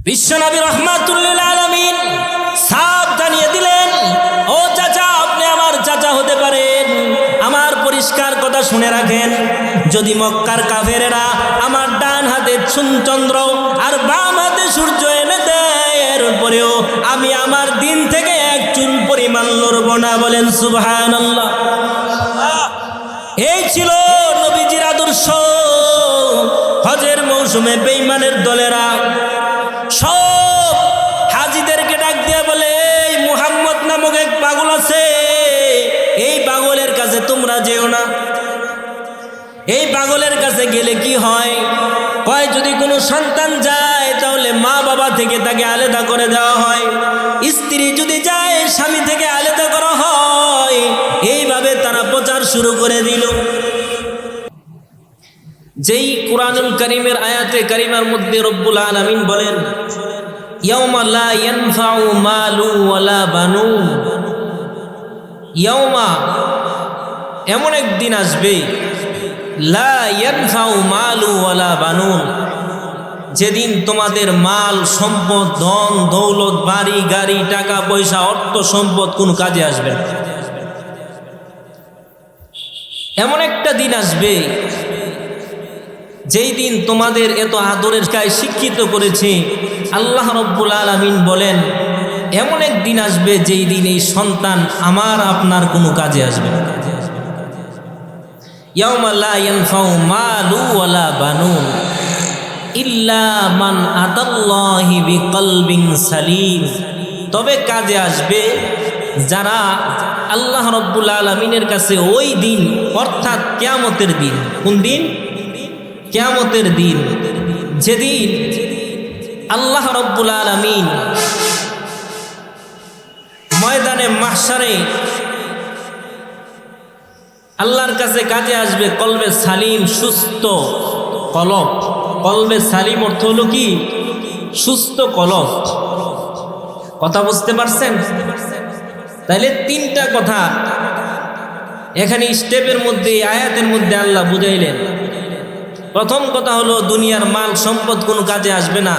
বিশ্বনবী রাহমাতুল লিল আলামিন সাফ জানিয়ে দিলেন, ও চাচা, আপনি আমার চাচা হতে পারেন। আমার পরিষ্কার কথা শুনে রাখেন, যদি মক্কার কাফেরেরা আমার ডান হাতে চন্দ্র আর বাম হাতে সূর্য এনে দেয়, এরপরেও আমি আমার দিন থেকে এক চুল পরিমাণ লড়ব না। বলেন সুবহানাল্লাহ। এই ছিল নবীজির আদর্শ। হজের মৌসুমে বেঈমানের দলেরা সব হাজীদেরকে ডাক দিয়ে বলে, এই মুহাম্মদ নামক এক পাগল আছে, এই পাগলের কাছে তোমরা যেও না। এই পাগলের কাছে গেলে কি হয়? কয়, যদি কোনো সন্তান যায় তাহলে মা বাবা থেকে তাকে আলাদা করে দেওয়া হয়, স্ত্রী যদি যায় স্বামী থেকে আলাদা করা হয়। এইভাবে তারা প্রচার শুরু করে দিল। যেই কুরআনুল কারীমের আয়াতে কারিমার মধ্যে রব্বুল আলামিন বলেন, ইয়াউমা লা ইয়ানফাউ মালু ওয়ালা বানুন। ইয়াউমা, এমন একদিন আসবে, লা ইয়ানফাউ মালু ওয়ালা বানুন, যেদিন তোমাদের মাল সম্পদ, ধন দৌলত, বাড়ি গাড়ি, টাকা পয়সা, অর্থ সম্পদ কোনো কাজে আসবে না। এমন একটা দিন আসবে যেই দিন তোমাদের এত আদরের কায় শিক্ষিত করেছে, আল্লাহ রব্বুল আলামিন বলেন, এমন এক দিন আসবে যেই দিন এই সন্তান আমার আপনার কোনো কাজে আসবে না। ইয়াউমা লা ইয়ানফাউ মালু ওয়ালা বানুন ইল্লা মান আতাল্লাহি বিকলবিন সালিম। তবে কাজে আসবে যারা আল্লাহ রব্বুল আলামিনের কাছে ওই দিন, অর্থাৎ কিয়ামতের দিন। কোন দিন? কিয়ামতের দিন, যেদিন আল্লাহ রব্বুল আলামিন ময়দানে মাহশারে আল্লাহর কাছে কাজে আসবে কলবে সালিম, সুস্থ কলব। কলবে সালিম অর্থ হলো কি? সুস্থ কলব। কথা বুঝতে পারছেন? তাইলে তিনটা কথা এখানে স্টেপের মধ্যে, আয়াতের মধ্যে আল্লাহ বুঝাইলেন। প্রথম কথা হলো দুনিয়ার মাল সম্পদ কোনো কাজে আসবে না।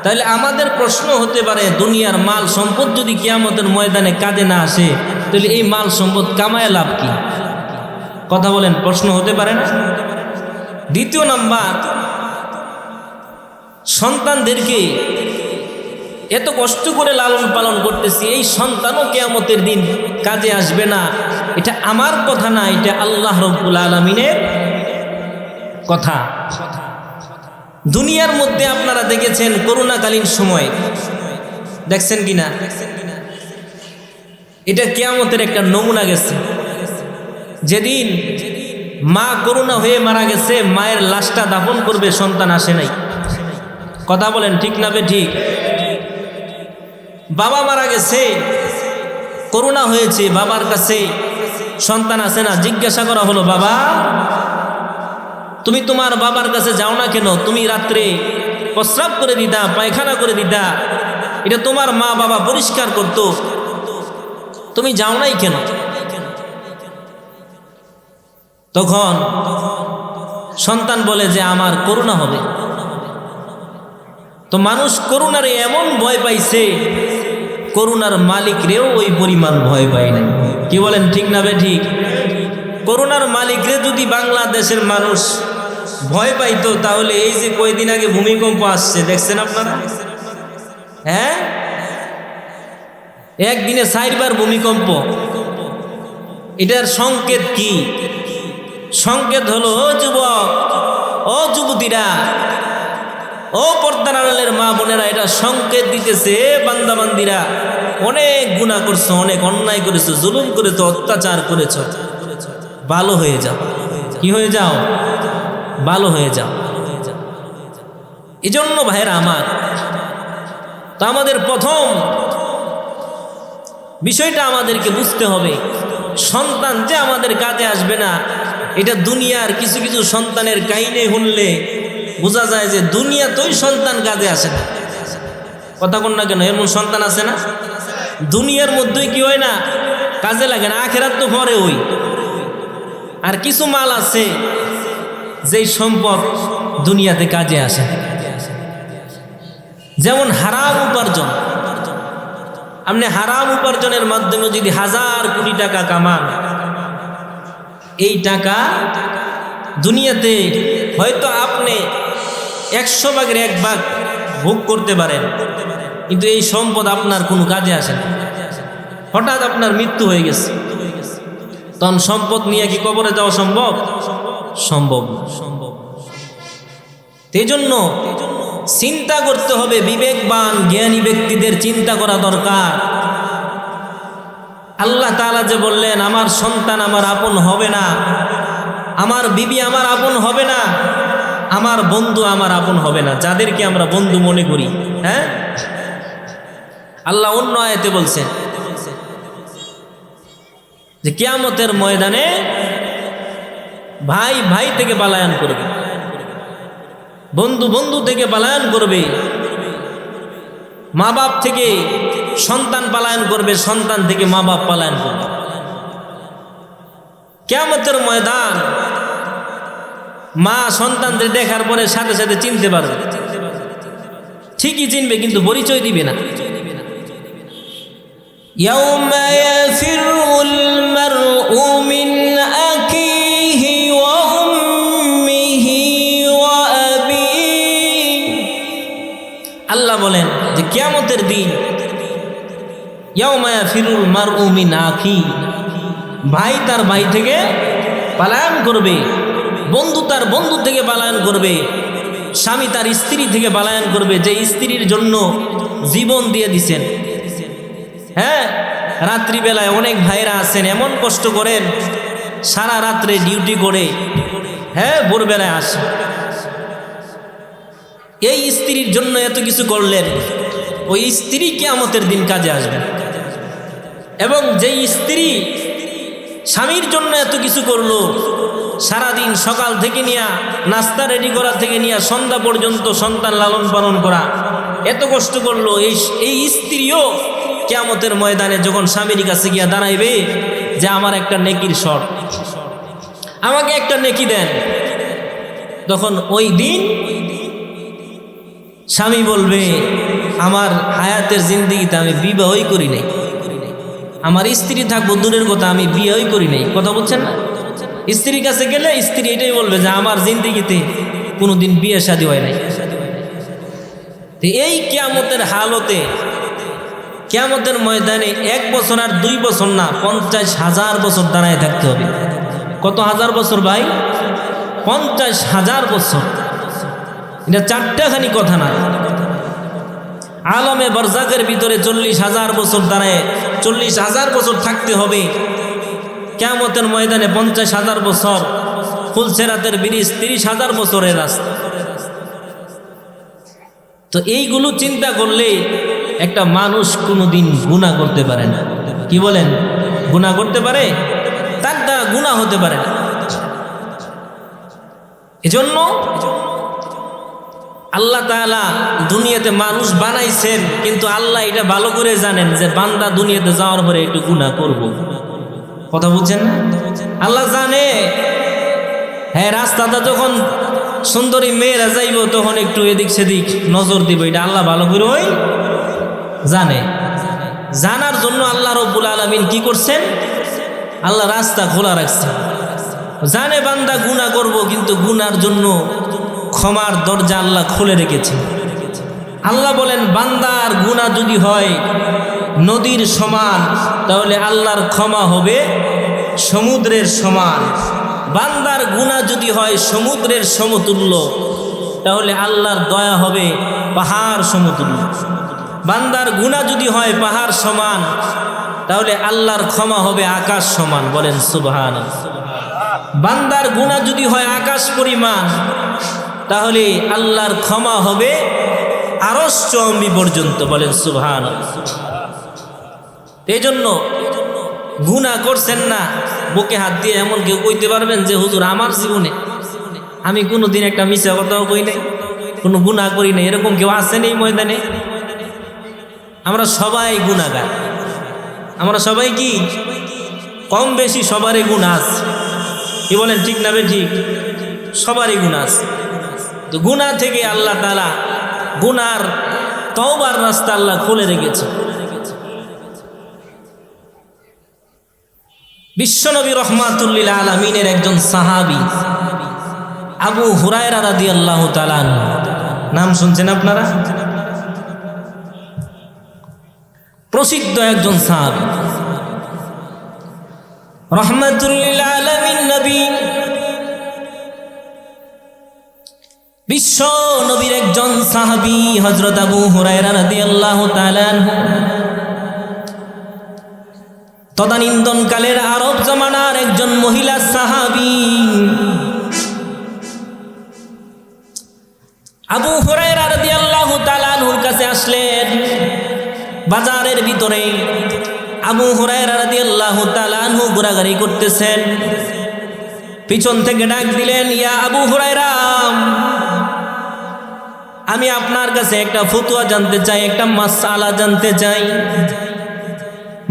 তাহলে আমাদের প্রশ্ন হতে পারে, দুনিয়ার মাল সম্পদ যদি কিয়ামতের ময়দানে কাজে না আসে, তাহলে এই মাল সম্পদ কামায় লাভ কি? কথা বলেন, প্রশ্ন হতে পারে না? দ্বিতীয় নাম্বার, সন্তানদেরকে এত কষ্ট করে লালন পালন করতেছি, এই সন্তানও কিয়ামতের দিন কাজে আসবে না। এটা আমার কথা না, এটা আল্লাহ রব্বুল আলামিনের কথা। দুনিয়ার মধ্যে আপনারা দেখেছেন করোনাকালীন সময়, দেখছেন কিনা? এটা কিয়ামতের একটা নমুনা গেছে। যেদিন মা করোনা হয়ে মারা গেছে, মায়ের লাশটা দাফন করবে, সন্তান আসে নাই। কথা বলেন, ঠিক না বে ঠিক? বাবা মারা গেছে, করোনা হয়েছে, বাবার কাছে সন্তান আসে না। জিজ্ঞাসা করা হলো, বাবা তুমি তোমার বাবার কাছে যাও না কেন? তুমি রাত্রে প্রস্রাব করে দিতা, পায়খানা করে দিতা, এটা তোমার মা বাবা পরিষ্কার করতো, তুমি যাও নাই কেন? তখন সন্তান বলে যে আমার করোনা হবে। তো মানুষ করোনারে এমন ভয় পাইছে, করোনার মালিকরেও ওই পরিমাণ ভয় পায় নাই। কি বলেন, ঠিক না বে ঠিক? করোনার মালিকরে যদি বাংলাদেশের মানুষ ভয় পাইতো, তাহলে এই যে কয়েকদিন আগে ভূমিকম্প আসছে, দেখছেন আপনারা? হ্যাঁ, একদিনে 4 বার ভূমিকম্প। এটার সংকেত কি? সংকেত হলো, ও যুবক, ও যুবতীরা, ও পর্দার আড়ালের মা বোনেরা, এটা সংকেত দিতেছে বান্দাবান্দিরা অনেক গুনাহ করছো, অনেক অন্যায় করেছো, জুলুম করেছো, অত্যাচার করেছো, ভালো হয়ে যাও। কি হয়ে যাও? ভালো হয়ে যাও। এজন্য ভাইরা আমার, তো আমাদের প্রথম বিষয়টা আমাদেরকে বুঝতে হবে, সন্তান যে আমাদের কাজে আসবে না, এটা দুনিয়ার কিছু কিছু সন্তানের কাহিনী শুনলে বোঝা যায় যে দুনিয়াতেই সন্তান কাজে আসে না। কথা কোন না কেন? এমন সন্তান আছে না? দুনিয়ার মধ্যেই কি হয় না, কাজে লাগে না, আখেরাত তো পরে ওই। আর কিছু মাল আছে যেই সম্পদ দুনিয়াতে কাজে আসে। যেমন হারাম উপার্জন, আপনি হারাম উপার্জনের মাধ্যমে যদি 1000 কোটি টাকা কামান, এই টাকা দুনিয়াতে হয়তো আপনি 100 ভাগের 1 ভাগ ভোগ করতে পারেন, কিন্তু এই সম্পদ আপনার কোনো কাজে আসে না। হঠাৎ আপনার মৃত্যু হয়ে গেছে, তখন সম্পদ নিয়ে কি কবরে যাওয়া সম্ভব? সম্ভব। এই জন্য চিন্তা করতে হবে, বিবেকবান জ্ঞানী ব্যক্তিদের চিন্তা করা দরকার। আল্লাহ তাআলা যে বললেন আমার সন্তান আমার আপন হবে না, আমার বিবি আমার আপন হবে না, আমার বন্ধু আমার আপন হবে না, যাদেরকে আমরা বন্ধু মনে করি, হ্যাঁ, আল্লাহ অন্য আয়াতে বলছেন যে কিয়ামতের ময়দানে ভাই ভাই থেকে পলায়ন করবে, বন্ধু বন্ধু থেকে পলায়ন করবে, মা বাপ থেকে সন্তান পলায়ন করবে, সন্তান থেকে মা বাপ পলায়ন করবে। কিয়ামতের ময়দান মা সন্তানদের দেখার পরে সাথে সাথে চিনতে পারবে, ঠিকই চিনবে কিন্তু পরিচয় দিবে না। ইয়াউমা ইয়াফিরুল মারউ মিন আখিহি ওয়া উম্মিহি ওয়া আবিহি। আল্লাহ বলেন যে কিয়ামতের দিন ইয়াউমা ইয়াফিরুল মারউ মিন আখিহি, ভাই তার ভাই থেকে পলায়ন করবে, বন্ধু তার বন্ধু থেকে পলায়ন করবে, স্বামী তার স্ত্রী থেকে পলায়ন করবে, যে স্ত্রীর জন্য জীবন দিয়ে দিছেন। হ্যাঁ, রাত্রিবেলায় অনেক ভাইরা আছেন এমন কষ্ট করেন, সারা রাত্রে ডিউটি করে, হ্যাঁ, ভোরবেলায় আসে, এই স্ত্রীর জন্য এত কিছু করলেন, ওই স্ত্রী কিয়ামতের দিন কাজে আসবে। এবং যেই স্ত্রী স্বামীর জন্য এত কিছু করলো, সারাদিন সকাল থেকে নিয়ে নাস্তা রেডি করা থেকে নিয়ে সন্ধ্যা পর্যন্ত সন্তান লালন পালন করা, এত কষ্ট করলো, এই স্ত্রীও কিয়ামতের ময়দানে যখন স্বামীর কাছে গিয়া দাঁড়াইবে যে আমার একটা নেকির শর্ত, আমাকে একটা নেকি দেন, তখন ওই দিন স্বামী বলবে আমার হায়াতের জিন্দেগিতে আমি বিবাহই করি নাই, আমার স্ত্রী থাকবো দূরের কথা, আমি বিয়েই করি নাই। কথা বলছেন না? স্ত্রীর কাছে গেলে স্ত্রী এটাই বলবে যে আমার জিন্দেগিতে কোনোদিন বিয়ে শাদী হয় নাই। এই কিয়ামতের হালতে, কিয়ামতের ময়দানে 1 বছর আর 2 বছর না, 50,000 বছর দাঁড়ায় থাকতে হবে। কত হাজার বছর ভাই? 50,000 বছর। এটা 4টাখানি কথা না। আলমে বরজাকের ভিতরে 40,000 বছর দাঁড়ায়, 40,000 বছর থাকতে হবে। কিয়ামতের ময়দানে 50,000 বছর, ফুলসেরাতের ব্রিজ 30,000 বছরের রাস্তা। তো এইগুলো চিন্তা করলে একটা মানুষ কোনোদিন গুনাহ করতে পারে না। কি বলেন? গুনাহ করতে পারে? তার দ্বারা গুনাহ হতে পারে না। এজন্য আল্লাহ তাআলা দুনিয়াতে মানুষ বানাইছেন, কিন্তু আল্লাহ এটা ভালো করে জানেন যে বান্দা দুনিয়াতে যাওয়ার পরে একটু গুনাহ করব। কথা বুঝছেন না? আল্লাহ জানে, হ্যাঁ, রাস্তাটা যখন সুন্দরী মেয়েরা যাইব তখন একটু এদিক সেদিক নজর দিব, এটা আল্লাহ ভালো করে ওই জানে। জানার জন্য আল্লাহ রব্বুল আলামিন কি করছেন? আল্লাহ রাস্তা খোলা রাখছেন। জানে বান্দা গুনাহ করব, কিন্তু গুনার জন্য ক্ষমার দরজা আল্লাহ খুলে রেখেছে। আল্লাহ বলেন বান্দার গুনাহ যদি হয় নদীর সমান, তাহলে আল্লাহর ক্ষমা হবে সমুদ্রের সমান। বান্দার গুনাহ যদি হয় সমুদ্রের সমতুল্য, তাহলে আল্লাহর দয়া হবে পাহাড় সমতুল্য। বান্দার গুনাহ যদি হয় পাহাড় সমান, তাহলে আল্লাহর ক্ষমা হবে আকাশ সমান। বলেন সুবহানাল্লাহ। বান্দার গুনাহ যদি হয় আকাশ পরিমাণ, তাহলে আল্লাহর ক্ষমা হবে আরশ চম্বি পর্যন্ত। বলেন সুবহানাল্লাহ। এই জন্য গুনাহ করছেন না, বুকে হাত দিয়ে এমন কেউ কইতে পারবেন যে হুজুর আমার জীবনে আমি কোনোদিন একটা মিথ্যা কথাও কই নাই, কোনো গুনাহ করি নাই, এরকম কেউ আছেন এই ময়দানে? আমরা সবাই গুনাহগার। আমরা সবাই কি কম বেশি সবারই গুনাহ আছে। কি বলেন, ঠিক না ঠিক? সবারই গুনাহ আছে। তো গুনাহ থেকে আল্লাহ তাআলা গুনার তওবার রাস্তা আল্লাহ খুলে রেখেছে। বিশ্বনবী রহমাতুল লিল আলামিনের একজন সাহাবী আবু হুরায়রা রাদিয়াল্লাহু তাআলা আনহু, নাম শুনছেন আপনারা? প্রসিদ্ধ একজন সাহাবী, রহমাতুল লিল আলামিন নবী, বিশ্ব নবীর একজন সাহাবী হযরত আবু হুরায়রা রাদিয়াল্লাহু তাআলা আনহু তদানীন্তনকালের আরব জামানার একজন মহিলা সাহাবী। আবু হুরায়রা রাদিয়াল্লাহু তাআলা আনহুর কাছে আসলেন বাজারের ভিতরে। আবু হুরায়রা রাদিয়াল্লাহু তাআলা আনহু ঘোরাঘুরি করতেছেন, পিছন থেকে ডাক দিলেন, ইয়া আবু হুরায়রা, আমি আপনার কাছে একটা ফতোয়া জানতে চাই, একটা মাসআলা জানতে চাই।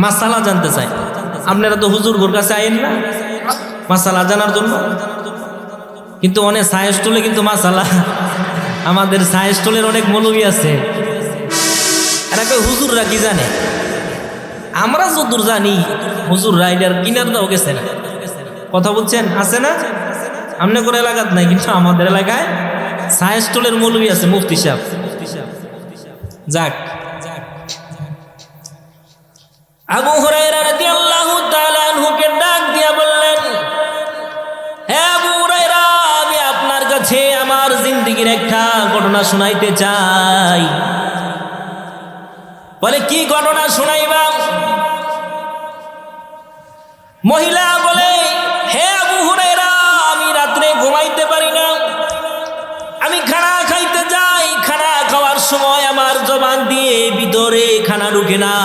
মাসআলা জানতে চাই? আপনারা তো হুজুরগুর কাছে আইন না মাসআলা জানার জন্য, কিন্তু অনেক সায়েন্স টুলে কিন্তু মাসআলা, আমাদের সায়েন্স টুলের অনেক মৌলবী আছে, এরা কই হুজুররা কি জানে? আমরা যতদূর জানি হুজুররা এটার কিনার দাও গেছে না। কথা বলছেন? আছে না? আমনে করে এলাকাত নাই, কিন্তু আমাদের এলাকায় সায়েন্স টুলের মৌলবী আছে, মুফতি সাহেব। যাক, আবু হুরায়রা রাদিয়াল্লাহু তাআলা আনহুকে ডাক দিয়া বললেন, হে আবু হুরায়রা, আমি আপনার কাছে আমার জিন্দেগীর একটা ঘটনা শোনাইতে চাই। বলে, কি ঘটনা শোনাইবা? মহিলা বলে, হে আবু হুরায়রা, আমি রাত্রে ঘুমাইতে পারি না, আমি খানা খাইতে যাই, খানা খাওয়ার সময় আমার জবান দিয়ে ভিতরে খানা ঢুকে না।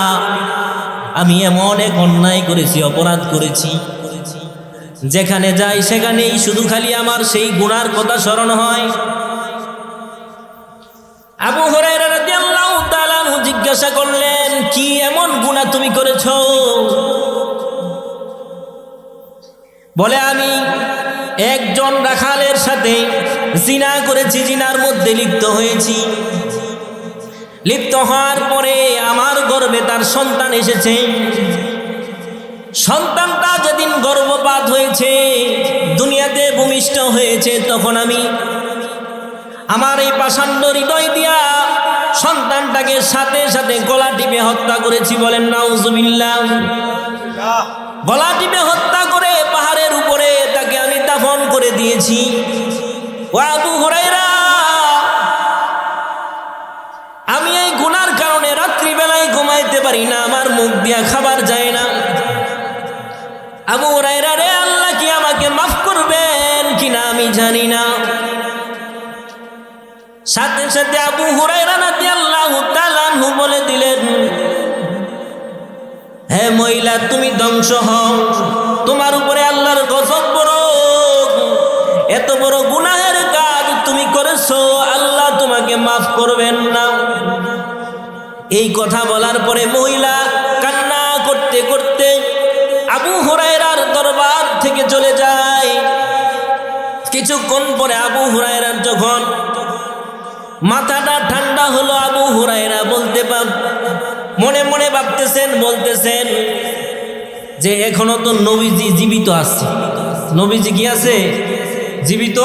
আমি এমন এক অন্যায় করেছি, অপরাধ করেছি, যেখানে যাই সেখানেই শুধু খালি আমার সেই গুনার কথা স্মরণ হয়। আবু হুরায়রা রাদিয়াল্লাহু তাআলা আনহু জিজ্ঞাসা করলেন, কি এমন গুনাহ তুমি করেছো? বলে, আমি একজন রাখালের সাথে জিনা করেছি, জিনার মধ্যে লিপ্ত হয়েছি। লিপ্ত হওয়ার পরে আমার গর্ভে তার সন্তান এসেছে। সন্তানটা যেদিন গর্ভপাত হয়েছে, দুনিয়াতে ভূমিষ্ঠ হয়েছে, তখন আমি আমার এই পাষাণ্ড হৃদয় দিয়া সন্তানটাকে সাথে সাথে গলা টিপে হত্যা করেছি। বলেন নাউজুবিল্লাহ। গলা টিপে হত্যা করে পাহাড়ের উপরে তাকে আমি দাফন করে দিয়েছি। ও আবু হুরায়রা, আমি এই গুনার কারণে রাত্রিবেলায় ঘুমাইতে পারি না, আমার মুখ দিয়া খাবার যায় না। আবু হুরায়রা রে, আল্লাহ কি আমাকে মাফ করবেন কিনা আমি জানি না। সাথে সাথে আবু হুরায়রা রাদিয়াল্লাহু তাআলা আনহু বলে দিলেন, হে মহিলা, তুমি ধ্বংস হও, তোমার উপরে আল্লাহর গজব পড়ুক। এত বড় গুনাহের কাজ তুমি করেছো, আল্লাহ তোমাকে মাফ করবেন না। এই কথা বলার পরে মহিলা কান্না করতে করতে আবু হুরায়রার দরবার থেকে চলে যায়। কিছুক্ষণ পরে আবু হুরায়রার যখন মাথাটা ঠান্ডা হলো, আবু হুরায়রা মনে মনে ভাবতেছেন, বলতেছেন যে এখনো তো নবীজি জীবিত আছে। নবীজি কি আছে? জীবিত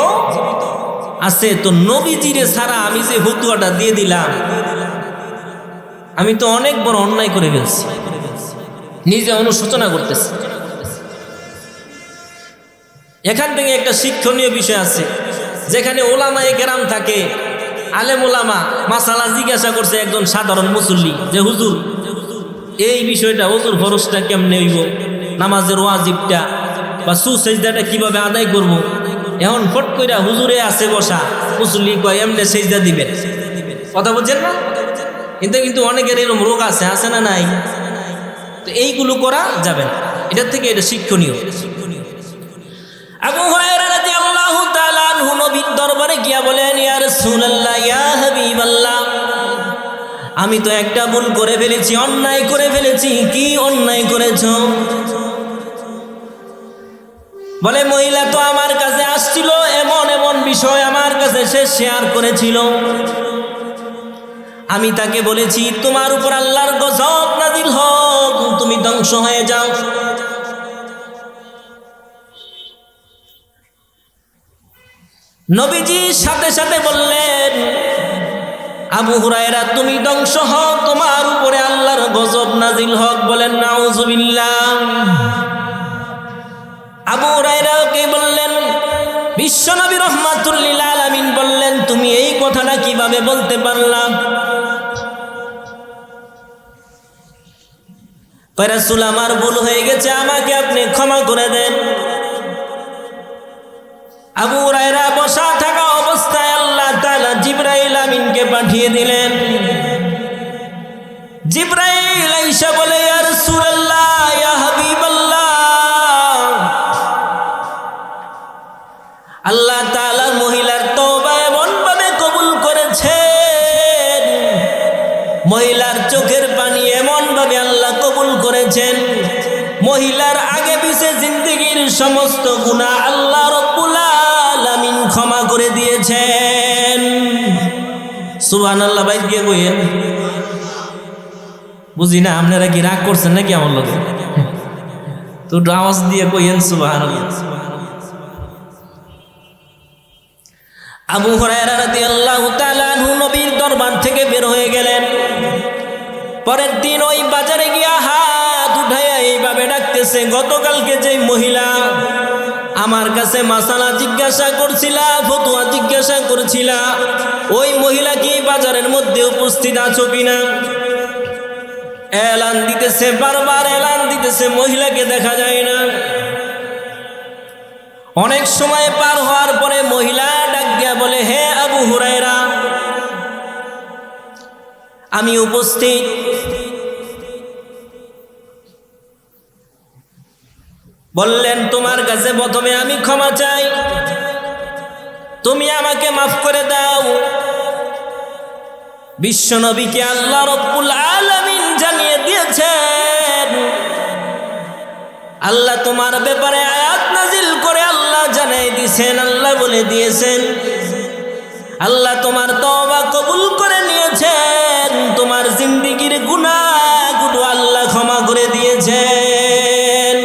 আছে। তো নবীজিরে ছাড়া আমি যে ফতোয়াটা দিয়ে দিলাম, আমি তো অনেক বড় অন্যায় করে ফেলছি। নিজে অনুশোচনা করতেছি। এখান থেকে একটা শিক্ষণীয় বিষয় আছে, যেখানে ওলামায়ে কেরাম থাকে, আলেম ওলামা মাসালা জিজ্ঞাসা করছে একজন সাধারণ মুসল্লি যে, হুজুর এই বিষয়টা, হুজুর ফরজটা কেমনে হইব, নামাজের ওয়াজিবটা বা সুসেজদাটা কিভাবে আদায় করব। এখন ফট কইরা হুজুরে আছে বসা, মুসল্লি কয় এমনি সেজদা দিবেন। কথা বলছেন না? কিন্তু অনেকের এরকম রোগ আছে, আছে না নাই? তো এইগুলো করা যাবে না। এটার থেকে এটা শিক্ষণীয়। আবু হুরায়রা রাদিয়াল্লাহু তাআলা আনহু নবীর দরবারে গিয়া বলেন, ইয়া রাসূলুল্লাহ, ইয়া হাবিবাল্লাহ, আমি তো একটা ভুল করে ফেলেছি, অন্যায় করে ফেলেছি। কি অন্যায় করেছো? বলে, মহিলা তো আমার কাছে আসছিল, এমন এমন বিষয় আমার কাছে সে শেয়ার করেছিল। আমি তাকে বলেছি তোমার উপর আল্লাহর গজব নাজিল হোক, তুমি ধ্বংস হয়ে যাও। নবীজি সাথে সাথে বললেন, আবু হুরায়রা তুমি ধ্বংস হও, তোমার উপরে আল্লাহর গজব নাজিল হোক। বলেন নাউজুবিল্লাহ। আবু হুরায়রাকে বললেন, বিশ্বনবী রাহমাতুল লিল আলামিন বললেন, তুমি এই কথাটা কিভাবে বলতে পারলা? রাসূল আমার ভুল হয়ে গেছে, আমাকে আপনি ক্ষমা করে দেন। আবু হুরায়রা বসা থাকা অবস্থায় আল্লাহ তাআলা জিবরাইল আমিনকে পাঠিয়ে দিলেন। জিবরাইল আইসা বলে, ইয়া রাসূলুল্লাহ, ইয়া হাবিবাল্লাহ, আল্লাহ তাআলা মহিলার তওবা এমন ভাবে কবুল করেছেন, মহিলার চোখের পানি এমন ভাবে আল্লাহ কবুল করেছেন, মহিলার আগে পিছে জিন্দেগীর সমস্ত গুনাহ আল্লাহ রাব্বুল আলামিন ক্ষমা করে দিয়েছেন। সুবহানাল্লাহ। ভাই দিয়ে কইেন, বুঝি না আপনারা কি রাগ করছেন নাকি আমার লোকে? তো আওয়াজ দিয়ে কইেন সুবহানাল্লাহ। আবু হুরায়রা রাদিয়াল্লাহু তাআলা আনহু নবীর দরবার থেকে বের হয়ে গেলেন। পরের দিন ওই বাজারে গিয়া হাত উঠাইয়া এইভাবে ডাকতেছে, গতকালকে যে মহিলা আমার কাছে মাসালা জিজ্ঞাসা করছিলা, ফতোয়া জিজ্ঞাসা করছিলা, ওই মহিলা কি বাজারের মধ্যে উপস্থিত আছো কিনা? এলান দিতেছে, বারবার এলান দিতেছে, মহিলাকে দেখা যায় না। অনেক সময় পার হওয়ার পরে মহিলা ডাক দিয়া বলে, হে আবু হুরায়রা, আমি উপস্থিত। বললেন, তোমার কাছে প্রথমে আমি ক্ষমা চাই, তুমি আমাকে মাফ করে দাও। বিশ্বনবীকে আল্লাহ রাব্বুল আলামিন জানিয়ে দিয়েছেন, আল্লাহ তোমার ব্যাপারে আয়াত নাজিল করে আল্লাহ জানাই দিয়েছেন, আল্লাহ বলে দিয়েছেন, আল্লাহ তোমার তওবা কবুল করে নিয়েছেন, তোমার জিন্দেগীর গুনাহগুলো আল্লাহ ক্ষমা করে দিয়েছেন।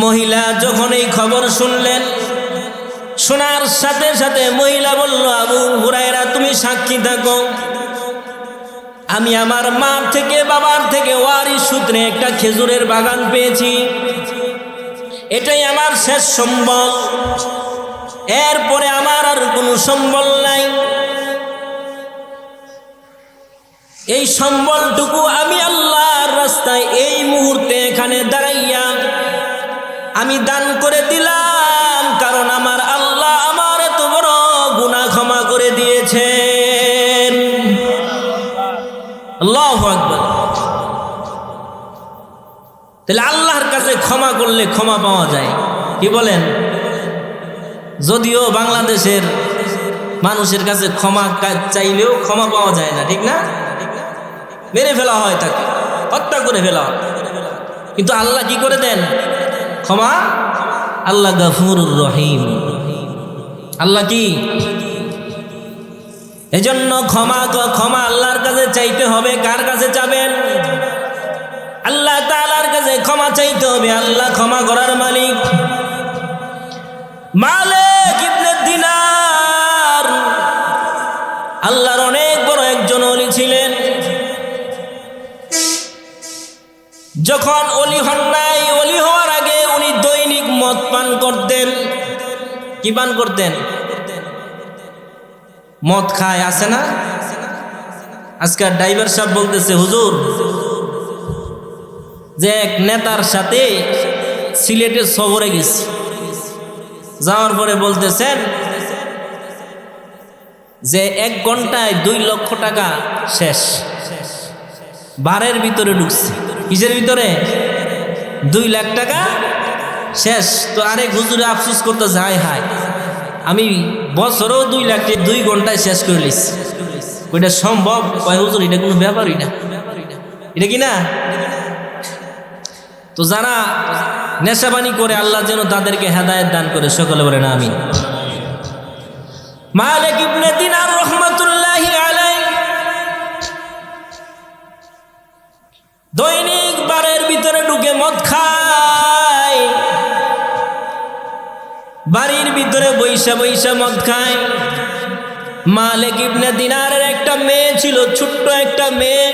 মহিলা যখন এই খবর শুনলেন, শোনার সাথে সাথে মহিলা বলল, আবু হুরায়রা তুমি সাক্ষী থাকো, আমি আমার মা থেকে বাবার থেকে ওয়ারিশ সূত্রে একটা খেজুরের বাগান পেয়েছি, এটাই আমার শেষ সম্বল, এরপরে আমার আর কোনো সম্বল নাই। এই সম্বলটুকু আমি আল্লাহর রাস্তায় এই মুহূর্তে এখানে দাঁড়াইয়া আমি দান করে দিলাম, কারণ আমার আল্লাহ আমার এত বড় গুনাহ ক্ষমা করে দিয়েছেন। আল্লাহু আকবার। তাহলে আল্লাহর কাছে ক্ষমা করলে ক্ষমা পাওয়া যায়, কি বলেন? যদিও বাংলাদেশের মানুষের কাছে ক্ষমা চাইলেও ক্ষমা পাওয়া যায় না, ঠিক না? মেরে ফেলা হয়, তাকে হত্যা করে ফেলা হয়। কিন্তু আল্লাহ কি করে দেন ক্ষমা? আল্লাহ গফুরুর রহিম। আল্লাহ কি? এজন্য ক্ষমা আল্লাহর কাছে চাইতে হবে। কার কাছে চাবেন? আল্লাহ তাআলার কাছে ক্ষমা চাইতে হবে। আল্লাহ ক্ষমা করার মালিক। মালিক ইবনে দিনার আল্লাহর অনেক বড় একজন ওলি ছিলেন। যখন ওলি হন নাই, ওলি হওয়ার আগে উনি দৈনিক মদ পান করতেন। কি পান করতেন? মদ খায়, আছে না? আজকাল ড্রাইভার সাহেব বলতেছে, হুজুর, যে এক নেতার সাথে সিলেটের সফরে গেছি, যাওয়ার পরে বলতেছেন যে 1 ঘন্টায় 2 লক্ষ টাকা শেষ, বারের ভিতরে ঢুকছে। কিসের ভিতরে? 2 লাখ টাকা শেষ। তো আরেক হুজুরে আফসোস করতেছে, হায় হায়, আমি বছরেও 2 লাখ 2 ঘন্টায় শেষ করে লিছি। ওইটা সম্ভব? কয় হুজুর, এটা কোনো ব্যাপারই না। এটা কি না? তো যারা নেশাবানি করে, আল্লাহ যেন তাদেরকে হেদায়েত দান করে, সকলে বলেন আমিন। মালিক ইবনে দিনার রাহমাতুল্লাহ মদ খায়, বাড়ির ভিতরে বৈশা বৈশা মদ খায়। মালিক ইবনে দিনারের একটা মেয়ে ছিল, ছোট্ট একটা মেয়ে।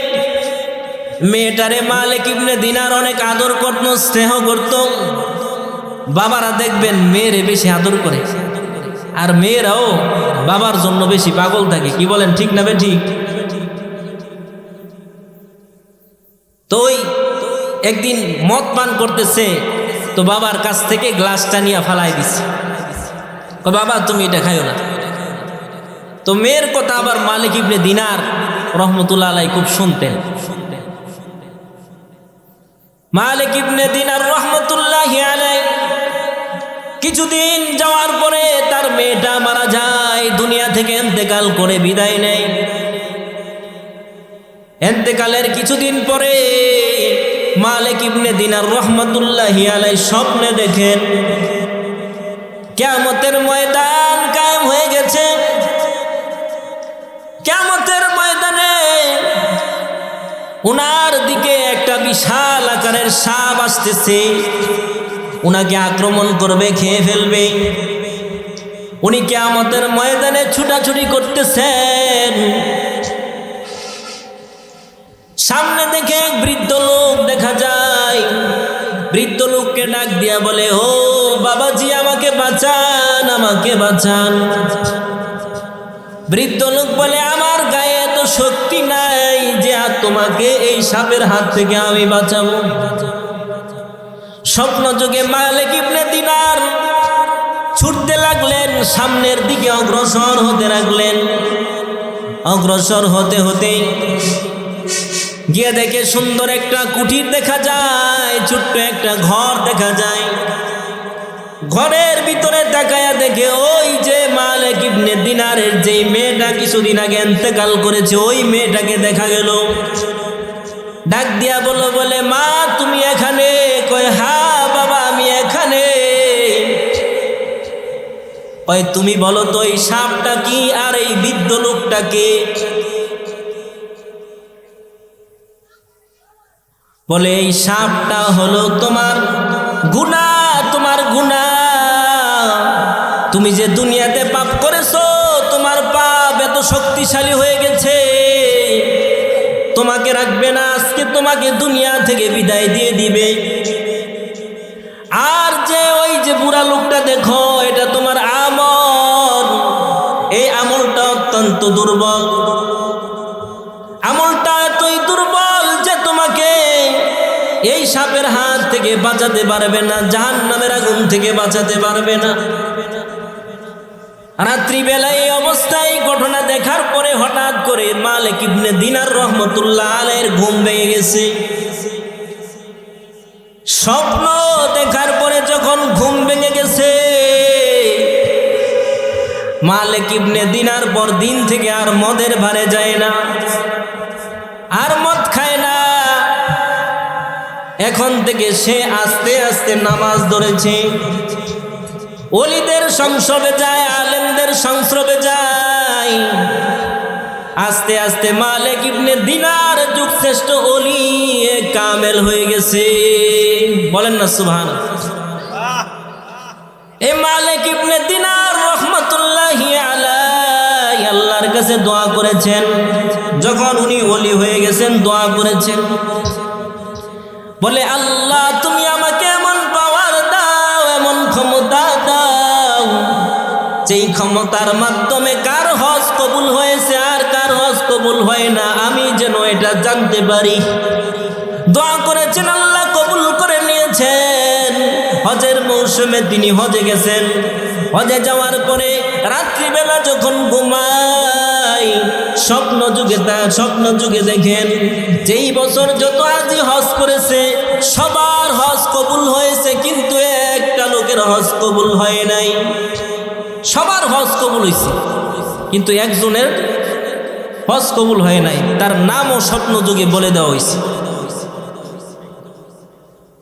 মেয়েটারে মালিক ইবনে দিনার অনেক আদর করত, স্নেহ করত। বাবারা দেখবেন মেয়েরে বেশি আদর করে, আর মেয়েরাও বাবার জন্য বেশি পাগল থাকে। কি বলেন, ঠিক না ঠিক? তো ওই একদিন মদ পান করতেছে, তো বাবার কাছ থেকে গ্লাসটা নিয়ে ফালাই দিছে। বাবা তুমি এটা খাইও না। তো মেয়ের কথা আবার মালিক ইবনে দিনার রহমতুল্লাহ আলাইহি খুব শুনতেন। মালিক ইবনে দিনার রহমতুল্লাহি আলাইহি কিছুদিন যাওয়ার পরে তার মেয়েটা মারা যায়, দুনিয়া থেকে ইন্তেকাল করে বিদায় নেয়। ইন্তেকালের কিছুদিন পরে মালিক ইবনে দিনার রহমতুল্লাহি আলাইহি স্বপ্নে দেখেন কিয়ামতের ময়দান কায়েম হয়ে গেছে। কিয়ামতের ময়দানে উনার দিকে একটা বিশাল আকারের সাপ আসতেছে, উনাকে আক্রমণ করবে, খেয়ে ফেলবে। উনি কিয়ামতের ময়দানে ছুটাছুটি করতেছেন। সামনে দেখে এক বৃদ্ধ লোক দেখা যায়। বৃদ্ধ লোককে ডাক দিয়া বলে, ও বাবাজি আমাকে বাঁচান, আমাকে বাঁচান। বৃদ্ধ লোক বলে, আমার গায়ে এত শক্তি নাই যে তোমাকে এই সাপের হাত থেকে আমি বাঁচাবো। স্বপ্ন যুগে মালিক ইবনে দিনার ছুটতে লাগলেন, সামনের দিকে অগ্রসর হতে লাগলেন। অগ্রসর হতে হতে গিয়ে দেখে সুন্দর একটা কুঠির দেখা যায়, ছোট্ট একটা ঘর দেখা যায়। ঘরের ভিতরে তাকায়া দেখে ওই যে মালিক ইবনে দিনারের যে মেয়েটা কিছুদিন আগে ইন্তেকাল করেছে, ওই মেয়েটাকে দেখা গেল। ডাক দিয়া বলে, মা তুমি এখানে? কয়, হ্যাঁ বাবা আমি এখানে। কয়, তুমি বলো তো এই সাপটা কি আর এই বৃদ্ধ লোকটাকে? বলে, এই সাপটা হলো তোমার গুনাহ, তোমার গুনাহ। তুমি যে দুনিয়াতে পাপ করেছো, তোমার পাপ এত শক্তিশালী হয়ে গেছে, তোমাকে রাখবে না, আজকে তোমাকে দুনিয়া থেকে বিদায় দিয়ে দিবে। আর যে ওই যে বুড়া লোকটা দেখো, এটা তোমার আমল, এই আমলটা অত্যন্ত দুর্বল। আমলটা এতই দুর্বল যে তোমাকে এই সাপের হাত থেকে বাঁচাতে পারবে না, জাহান্নামের আগুন থেকে বাঁচাতে পারবে না। রাত্রিবেলায় এই অবস্থায় ঘটনা দেখার পরে হঠাৎ করে মালিক ইবনে দিনার রহমতুল্লাহ আলাইহির ঘুম ভেঙে গেছে। স্বপ্ন দেখার পরে যখন ঘুম ভেঙে গেছে, মালিক ইবনে দিনার পর দিন থেকে আর মদের ভারে যায় না, আর মদ খায় না। এখন থেকে সে আস্তে আস্তে নামাজ ধরেছে, ওলিদের সংস্রবে যায়, আলেমদের সংস্রবে যায়। আস্তে আস্তে মালিক ইবনে দিনার যুগ শ্রেষ্ঠ ওলি কামেল হয়ে গেছে। বলেন না সুবহানাল্লাহ। এই মালিক ইবনে দিনার রহমতুল্লাহি আলাইহি আল্লাহর কাছে দোয়া করেছেন। যখন উনি ওলি হয়ে গেছেন, দোয়া করেছেন, বলে, আল্লাহ তুমি আমাকে এমন পাওয়ার দাও, এমন ক্ষমতা দাও, যেই ক্ষমতার মাধ্যমে কার হজ কবুল হয়েছে আর কার হজ কবুল হয় না, আমি যেন এটা জানতে পারি। দোয়া করেছেন, আল্লাহ কবুল করে নিয়েছেন। হজের মৌসুমে তিনি হজে গেছেন। হজে যাওয়ার পরে রাত্রিবেলা যখন ঘুমায়, স্বপ্ন যুগে দেখেন যেই বছর যত আজি হজ করেছে সবার হজ কবুল হয়েছে, কিন্তু একটা লোকের হজ কবুল হয় নাই। সবার হজ কবুল হয়েছে, কিন্তু একজনের হজ কবুল হয় নাই। তার নামও স্বপ্ন যুগে বলে দেওয়া হয়েছে।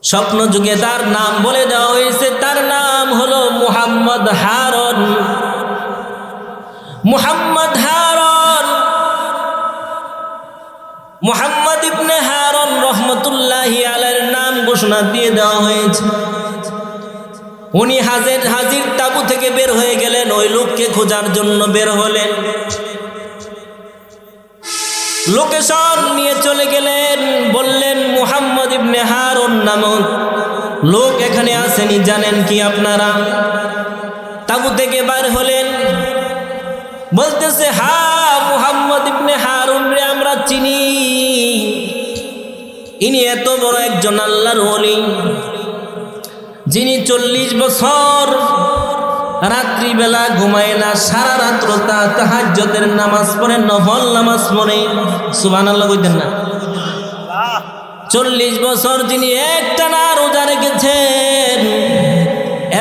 স্বপ্ন যুগে তার নাম বলে দেওয়া হয়েছে। তার নাম হলো মুহাম্মদ হারুন। মুহাম্মদ হারুন, মুহাম্মদ ইবনে হারুন রহমতুল্লাহি আলাইহির নাম ঘোষণা দিয়ে দেওয়া হয়েছে। উনি হাজির তাঁবু থেকে বের হয়ে গেলেন, ওই লোককে খোঁজার জন্য বের হলেন। লোকেশন নিয়ে চলে গেলেন, বললেন মুহাম্মদ ইবনে হারুন নামক লোক এখানে আসেনি, জানেন কি আপনারা? তাঁবু থেকে বের হলেন, বলতেছে হ্যাঁ মুহাম্মদ ইবনে হারুন রে আমরা চিনি, ইনি এত বড় একজন আল্লাহর ওলি, যিনি 40 বছর রাত্রিবেলা ঘুমায় না, সারা রাত্র তাহাজ্জুদের নামাজ পড়ে, নফল নামাজ পড়ে। সুবহানাল্লাহ কইতেন না? 40 বছর যিনি একটানা রোজা রেখেছেন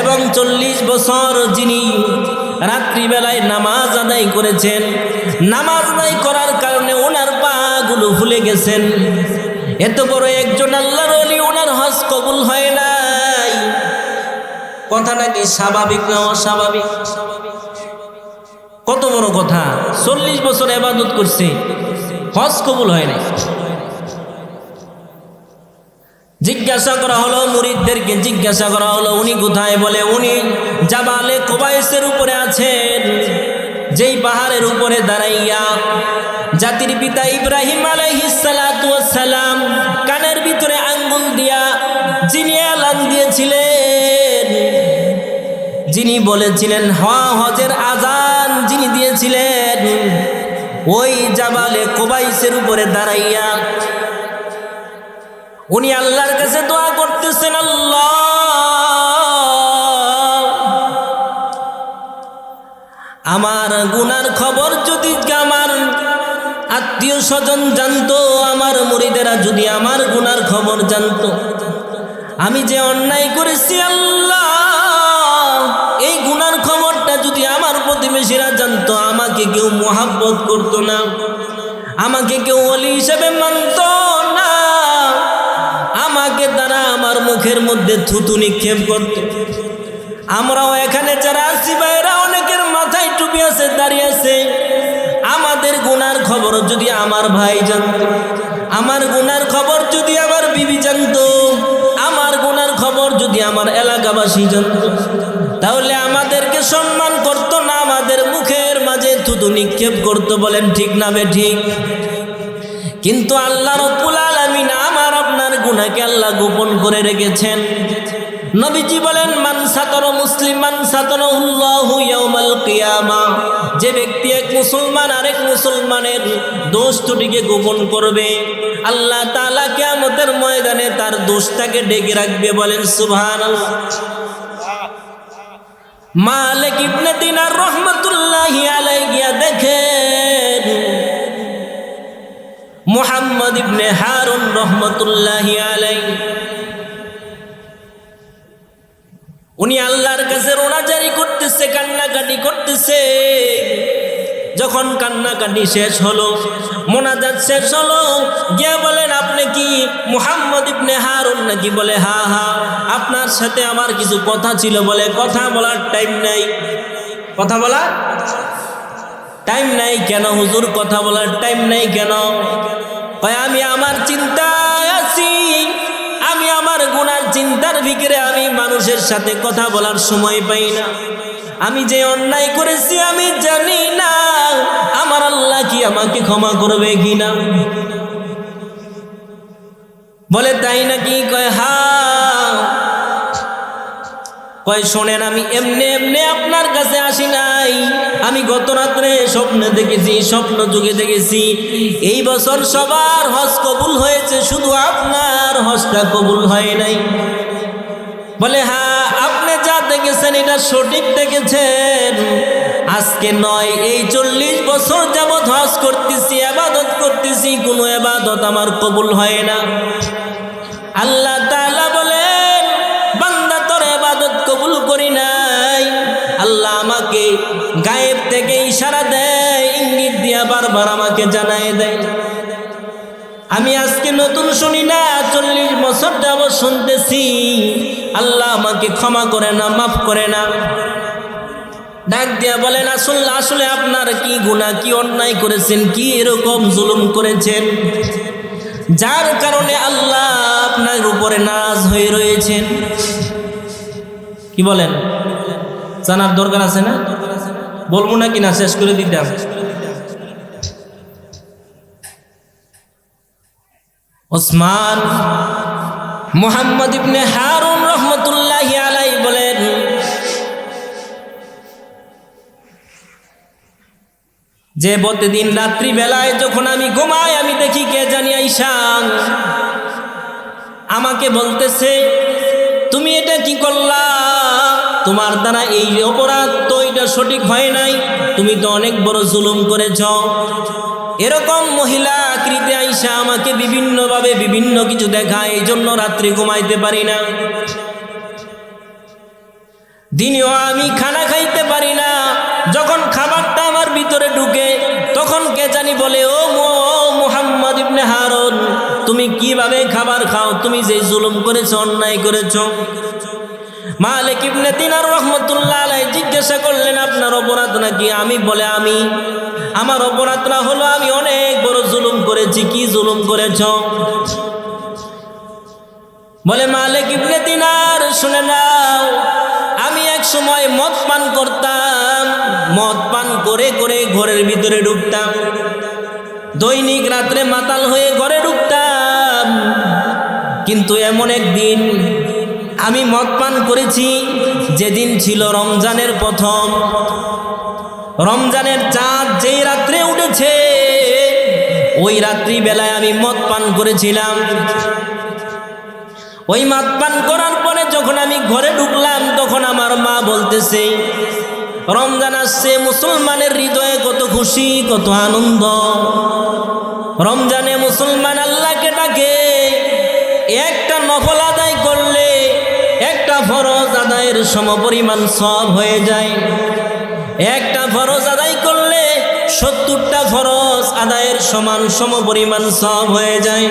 এবং 40 বছর যিনি রাত্রিবেলায় নামাজ আদায় করেছেন, নামাজ আদায় করার কারণে ওনার পাগুলো ফুলে গেছেন। এত বড় একজন আল্লাহর ওলি, ওনার হজ কবুল হয় নাই। কথাটা কি স্বাভাবিক না অস্বাভাবিক? কত বড় কথা! 40 বছর ইবাদত করছে, হজ কবুল হয় নাই। জিজ্ঞাসা করা হলো, মুরিদদেরকে জিজ্ঞাসা করা হলো উনি কোথায়? বলে উনি জাবালে কুবাইসের উপরে আছেন, যেই পাহাড়ের উপরে দাঁড়াইয়া জাতির পিতা ইব্রাহিম আলাইহিস সালাতু ওয়াস সালাম কানের ভিতরে আঙ্গুল দিয়া যিনি এলান দিয়েছিলেন, যিনি বলেছিলেন হজের আজান যিনি দিয়েছিলেন, ওই জাবালে কুবাইসের উপরে দাঁড়াইয়া উনি আল্লাহর কাছে দোয়া করতেছেন, আল্লাহ আমার গুনার খবর যদি আমার আত্মীয় স্বজন জানতো, আমার মুরিদেরা যদি আমার গুনার খবর জানতো, আমি যে অন্যায় করেছি আল্লাহ, এই গুনার খবরটা যদি আমার প্রতিবেশীরা জানতো, আমাকে কেউ মোহাব্বত করতো না, আমাকে কেউ ওলি হিসেবে মানত না, আমাকে তারা আমার মুখের মধ্যে থুতু নিক্ষেপ করত। আমরাও এখানে যারা আছি ভাইরা, অনেকের মাথায় টুপি আছে, দাঁড়িয়ে আছে, আমাদের গুনার খবর যদি আমার ভাই জানত, আমার গুনার খবর যদি আমার বিবি জানত, আমার গুনার খবর যদি আমার এলাকাবাসী জানত, তাহলে আমাদেরকে সম্মান করত না, আমাদের মুখের মাঝে থুতু নিক্ষেপ করত। বলেন ঠিক না বেঠিক? কিন্তু আল্লাহ রাব্বুল আলামিন আমার আপনার গুনাহকে আল্লাহ গোপন করে রেখেছেন। নবীজি বলেন মান সাতারা মুসলিমান সাতারাহুল্লাহু ইয়াউমাল কিয়ামা, যে ব্যক্তি এক মুসলমান আরেক মুসলমানের দোষ ত্রুটিকে গোপন করবে, আল্লাহ তাআলা কিয়ামতের ময়দানে তার দোষটাকে ঢেকে রাখবে। বলেন সুবহানাল্লাহ। মালিক ইবনে দিনার রাহমাতুল্লাহি আলাইহি গিয়া দেখেন মুহাম্মদ ইবনে হারুন রাহমাতুল্লাহি আলাইহি উনি আল্লাহর কাছে রোনাজারি করতেছে, কান্নাকাটি করতেছে। যখন কান্নাকাটি শেষ হলো, মোনাজাত শেষ হলো, গিয়া বলেন আপনি কি মুহাম্মদ ইবনে হারুন নাকি? বলে হা হা, আপনার সাথে আমার কিছু কথা ছিল। বলে কথা বলার টাইম নাই। কথা বলার টাইম নাই কেন হুজুর? কথা বলার টাইম নাই কেন? কয় আমি আমার চিন্তায় আছি, আমি আমার গুনার চিন্তার ভিতরে আমি মানুষের সাথে কথা বলার সময় পাই না। আমি যে অন্যায় করেছি আমি জানি না আমার আল্লাহ কি আমাকে ক্ষমা করবে কিনা। বলে তাই নাকি? কয় হ্যাঁ। কয় শোনেন, আমি এমনি এমনি আপনার কাছে আসি নাই, আমি গত রাত্রে স্বপ্নে দেখেছি, স্বপ্ন যুগে দেখেছি এই বছর সবার হজ কবুল হয়েছে, শুধু আপনার হজটা কবুল হয় নাই। বলে হ্যাঁ, আপনি যা দেখেছেন এটা সঠিক দেখেছেন। আজকে নয়, এই 40 বছর যাবৎ হজ করতেছি, ইবাদত করতেছি, কোনো ইবাদত আমার কবুল হয় না। আল্লাহ তাআলা বলেন বান্দা তোর ইবাদত কবুল করি নাই। আল্লাহ আমাকে গায়েব থেকে ইশারা দেয়, ইঙ্গিত দিয়া বারবার আমাকে জানায় দেয়। আমি আজকে নতুন শুনি না, 40 বছর যাবৎ শুনতেছি। আল্লাহ আমাকে ক্ষমা করে না, মাফ করে না। ডাক দিয়া বলেন আসলে আপনার কি গুনাহ, কি অন্যায় করেছেন, কি এরকম জুলুম করেছেন? যার কারণে আল্লাহ আপনার উপরে নারাজ হয়ে রয়েছেন। কি বলেন? জানার দরকার আছে না? বলবো নাকি না শেষ করে দিতাম? ওসমান মুহাম্মদ ইবনে হারুন রহমতুল্লাহি আলাইহি বলেন, যে প্রতিদিন রাত্রি বেলায় যখন আমি ঘুমাই আমি দেখি কে জানি আইসা আমাকে বলতেছে, তুমি এটা কি করলা? তোমার দ্বারা এই অপরাধ তো এটা সঠিক হয় নাই, তুমি তো অনেক বড় জুলুম করেছ। এরকম মহিলা আকৃতি আইসা আমাকে বিভিন্নভাবে বিভিন্ন কিছু দেখায়, এই জন্য রাত্রি ঘুমাইতে পারি না, দিনেও আমি খানা খাইতে পারি না। যখন খাবারটা আমার ভিতরে ঢুকে তখন কে জানি বলে, ও মুহাম্মদ ইবনে হারুন, তুমি কিভাবে খাবার খাও? তুমি যে জুলুম করেছ, অন্যায় করেছ। মালিক ইবনে দিনার রহমতুল্লাহ আলাইহি জিজ্ঞাসা করলেন, আপনার অপরাধ নাকি? আমি বলে, আমার অপরাধটা হলো আমি অনেক বড় জুলুম করেছি। কি জুলুম করেছ? বলে, মালিক ইবনে দিনার শুনে নাও, আমি এক সময় মদ পান করতাম, মদ পান করে করে ঘরের ভিতরে ঢুকতাম, দৈনিক রাত্রে মাতাল হয়ে ঘরে ঢুকতাম। কিন্তু এমন একদিন আমি মদ পান করেছি, যেদিন ছিল রমজানের প্রথম, রমজানের চাঁদ যেই রাত্রে উঠেছে ওই রাত্রি বেলায় আমি মদ পান করেছিলাম। ওই মদ পান করার পরে যখন আমি ঘরে ঢুকলাম তখন আমার মা বলতেছে, রমজান আসছে, মুসলমানের হৃদয়ে কত খুশি, কত আনন্দ। রমজানে মুসলমান আল্লাহকে ডাকে, একটা নফল আদায় করলে একটা ফরজ আদায়ের সমপরিমাণ সওয়াব হয়ে যায়। একটা ফরজ আদায় করলে 70টা ফরজ আদায়ের সমান সমপরিমাণ সওয়াব হয়ে যায়।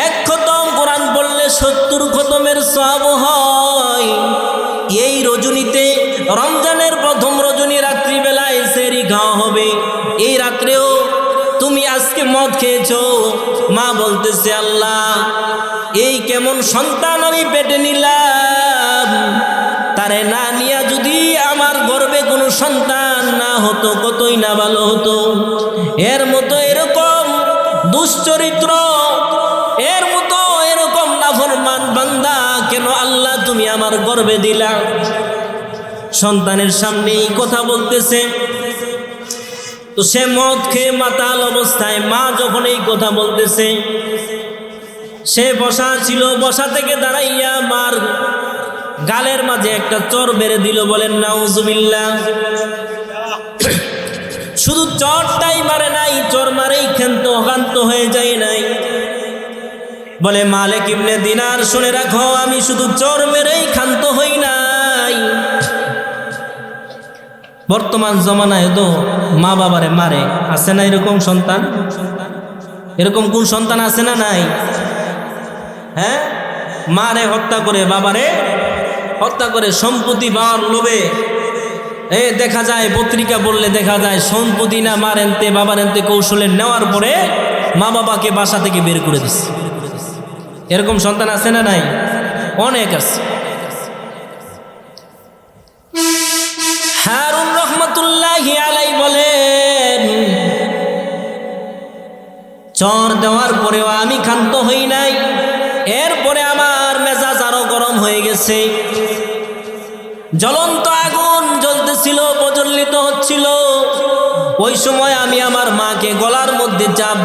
এক খতম কোরআন পড়লে 70 খতমের সওয়াব হয়। এই রজনীতে, রমজানের প্রথম রজনী রাত্রিবেলায় সেহরি খাওয়া হবে। এই রাত্রেও তুমি আজকে মদ খেয়েছো। মা বলতেছে, আল্লাহ, এই কেমন সন্তান আমি পেটে নিলাম, তারে না নিয়া যদি আমার গর্ভে কোনো সন্তান না হতো কতই না ভালো হতো। এর মতো এরকম দুশ্চরিত্র, এর মতো এরকম নাফরমান বান্দা কেন আল্লাহ তুমি আমার গর্ভে দিলা? সন্তানের সামনে এই কথা বলতেছে। তো সে মদ খেয়ে মাতাল অবস্থায় মা যখন এই কথা বলতেছে, সে বসা ছিল, বসা থেকে দাঁড়াইয়া মার গালের মাঝে একটা চর বেড়ে দিল। বলেন নাউজুবিল্লাহ। শুধু চরটাই মারে নাই, চর মারেই ক্ষান্ত হয়ে যায় নাই। বলে, মালিক ইবনে দিনার শুনে রাখো, আমি শুধু চর মেরেই ক্ষান্ত হই নাই। বর্তমান জমানায় তো মা বাবারে মারে, আছে না এরকম সন্তান? এরকম কোন সন্তান আছে না নাই? হ্যাঁ, মারে হত্যা করে, বাবারে হত্যা করে সম্পত্তি পাওয়ার লোভে। দেখা যায় পত্রিকা বললে দেখা যায় সম্পত্তি না মার এনতে বাবার এনতে কৌশলে নেওয়ার পরে মা বাবাকে বাসা থেকে বের করে দিচ্ছে। এরকম সন্তান আছে না নাই? অনেক আছে। হারুন রহমতুল্লাহি আলাইহি বলেন, চর দেওয়ার পরেও আমি ক্ষান্ত হই নাই। এরপরে আমার মেজাজ আরো গরম হয়ে গেছে। জ্বলন্ত আগুন জ্বলতেছিল, প্রজ্বলিত হচ্ছিল। ওই সময় আমি আমার মাকে গলার মধ্যে চাপ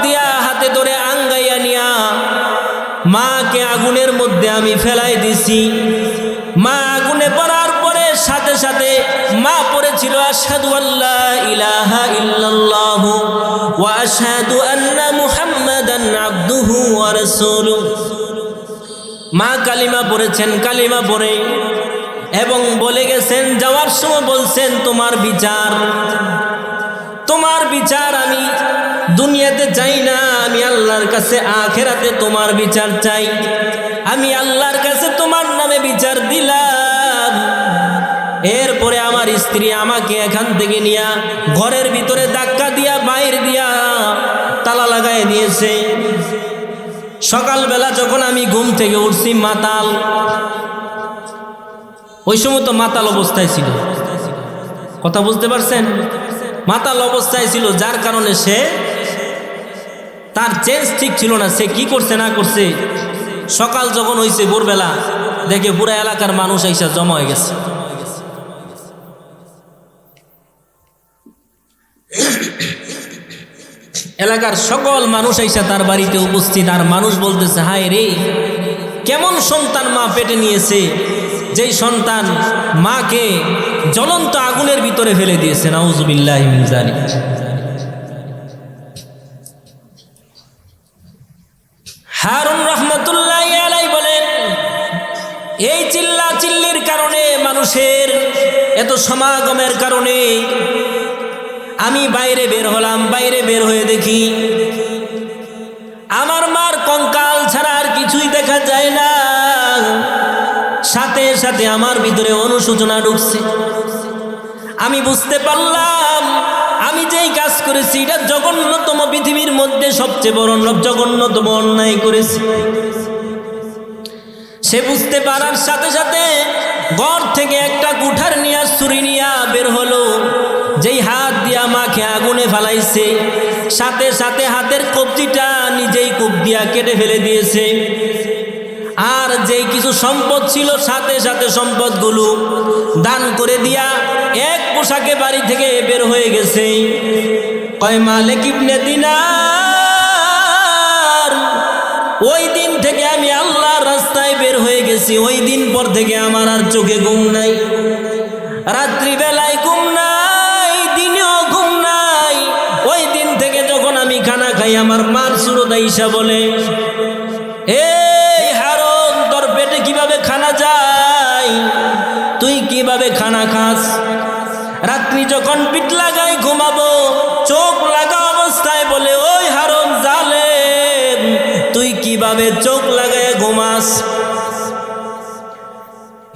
দিয়া হাতে ধরে আঙ্গাইয়া নিয়া মাকে আগুনের মধ্যে আমি ফেলাই দিছি। মা আগুনে পড়ার পরে সাথে সাথে মা পড়েছিল, আশহাদু আল্লা ইলাহা ইল্লাল্লাহু ওয়া আশহাদু আন্না মুহাম্মাদান আবদুহু ওয়া রাসূলুহু। মা কালিমা পড়েছেন, কালিমা পড়ে এবং বলে গেছেন, যাওয়ার সময় বলছেন, তোমার বিচার আমি দুনিয়াতে চাই না, আমি আল্লাহর কাছে আখিরাতে তোমার বিচার চাই। আমি আল্লাহর কাছে তোমার নামে বিচার দিলাম। এরপরে আমার স্ত্রী আমাকে এখান থেকে নিয়ে ঘরের ভিতরে ধাক্কা দিয়া বাইর দিয়া তালা লাগাই দিয়েছে। সকালবেলা যখন আমি ঘুম থেকে উঠছি, মাতাল, ওই সময় তো মাতাল অবস্থায় ছিল, কথা বুঝতে পারছেন? মাতাল অবস্থায় ছিল, যার কারণে সে তার চেঞ্জ ঠিক ছিল না। সে কি করছে না করছে, সকাল যখন হয়েছে ভোরবেলা দেখে পুরা এলাকার মানুষ এসে জমা হয়ে গেছে। এলাকার সকল মানুষ এসে তার বাড়িতে উপস্থিত। আর মানুষ বলতেছে, হায় রে, কেমন সন্তান মা পেটে নিয়েছে, যেই সন্তান মাকে জ্বলন্ত আগুনের ভিতরে ফেলে দিয়েছে। নাউযুবিল্লাহি মিন যালিক। হারুন রাহমাতুল্লাহি আলাইহি বলেন, এই চিল্লা চিল্লির কারণে, মানুষের এত সমাগমের কারণে আমি বাইরে বের হলাম। বাইরে বের হয়ে দেখি আমার মার কঙ্কাল ছাড়া আর কিছুই দেখা যায় না। সাথে সাথে আমার ভিতরে অনুশোচনা ঢুকছে। আমি বুঝতে পারলাম আমি যেই কাজ করেছি এটা জঘন্যতম, পৃথিবীর মধ্যে সবচেয়ে বড় জঘন্যতম অন্যায় করেছি। সে বুঝতে পারার সাথে সাথে ঘর থেকে একটা কুঠার নিয়ে ছুরি নিয়ে বের হলো। যেই হাত দিয়া মাকে আগুনে ফালাইছে, সাথে সাথে হাতের কবজিটা নিজেই কূপ দিয়া কেটে ফেলে দিয়েছে। আর যেই কিছু সম্পদ ছিল সাথে সাথে সম্পদগুলো দান করে দিয়া এক পোশাকে বাড়ি থেকে বের হয়ে গেছে। কয় মালিক ইবনে দিনার, ওই দিন থেকে আমি আল্লাহর রাস্তায় বের হয়ে গেছি। ওই দিন পর থেকে আমার আর চোখে ঘুম নাই, রাত্রিবেলায় ঘুম নাই, দিনেও ঘুম নাই। ওই দিন থেকে যখন আমি খানা খাই, আমার মার সুরত আইসা বলে, এই হারুন, তোর পেটে কিভাবে খানা যায়, তুই কিভাবে খানা খাস? রাত্রি যখন পিঠ লাগাই ঘুমাবো, চোখ লাগা অবস্থায় বলে, ওই হারুন জালেম, তুই কিভাবে চোখ লাগায় ঘুমাস?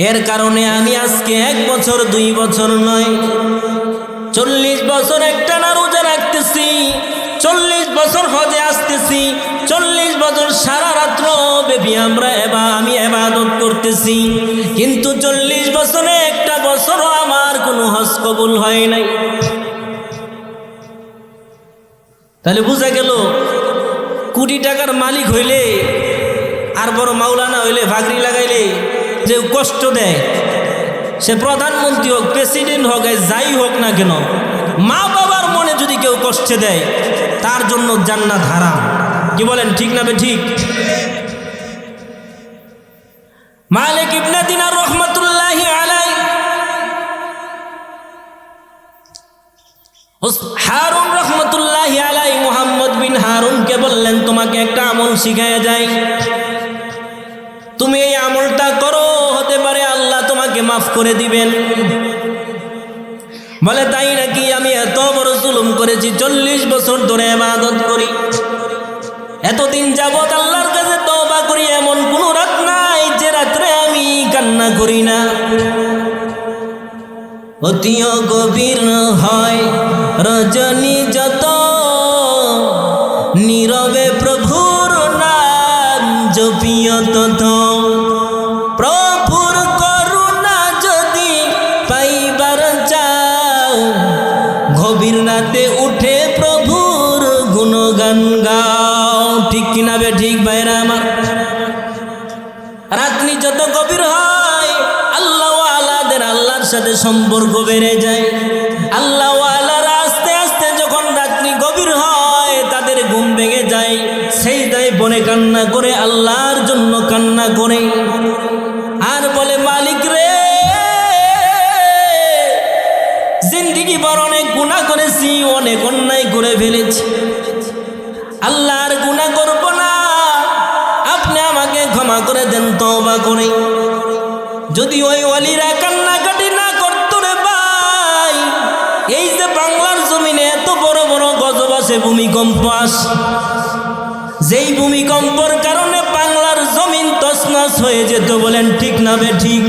এর কারণে আমি আজকে 1 বছর 2 বছর নয়, 40 বছর একটানা রোজা রাখতেছি, 40 বছর হজে আসতেছি, 40 বছর সারা রাত্র ব্যাপী আমি ইবাদত করতেছি, কিন্তু 40 বছরে একটা বছরও আমার কোনো হজ কবুল হয় নাই। তাহলে বোঝা গেল, কোটি টাকার মালিক হইলে আর বড় মাওলানা হইলে, ভাগরি লাগাইলে যে কষ্ট দেয়, সে প্রধানমন্ত্রী হোক, প্রেসিডেন্ট হোক, যাই হোক না কেন, মা বাবার মনে যদি কেউ কষ্ট দেয়, তার জন্য জান্নাত হারাম। কি বলেন, ঠিক না ঠিক? মালিক ইবনে দিনার রাহমাতুল্লাহি আলাইহি হারুন রাহমাতুল্লাহি আলাইহি মুহাম্মদ বিন হারুনকে বললেন, তোমাকে একটা আমল শিখায়া যায়, তুমি এই আমলটা করো, হতে পারে আল্লাহ তোমাকে মাফ করে দিবেন। বলে, তাই নাকি? আমি এত বড় জুলুম করেছি, 40 বছর ধরে ইবাদত করি, এতদিন যাবত আল্লাহর কাছে তওবা করি, এমন কোন রাত নাই যে রাত্রে আমি কান্না করি না। অতিও গভীর হয় রজনী যত, নীরবে প্রভুর নাম জপিও তত। প্রভুর করুণা যদি পাইবার চাও, গভীর রাতে উঠে প্রভুর গুণগান গাও। ঠিক কিনা বে ঠিক ভাইরা আমার? রাত্রি যত গভীর হয়, আল্লাহওয়ালাদের আল্লাহর সাথে সম্পর্ক বেড়ে যায়। আল্লাহওয়ালারা আস্তে আস্তে যখন রাত্রি গভীর হয়, তাদের ঘুম ভেঙে যায়, সেজদায় পড়ে কান্না করে, আল্লাহর জন্য কান্না করে, আর বলে, মালিক রে, জিন্দেগি ভর অনেক গুনাহ করেছি, অনেক অন্যায় করে ফেলেছি, আল্লাহর গুনাহ করব না, আপনি আমাকে ক্ষমা করে দেন, তওবা করে। যদি ওই ওয়ালিরা কান্নাকাটি না করতো রে ভাই, এই যে বাংলার জমিনে এত বড় বড় গজব আসে, ভূমিকম্প আসে, যেই ভূমিকম্পর কারণে বাংলার জমিন তছনছ হয়ে যেত। বলেন ঠিক না বে ঠিক?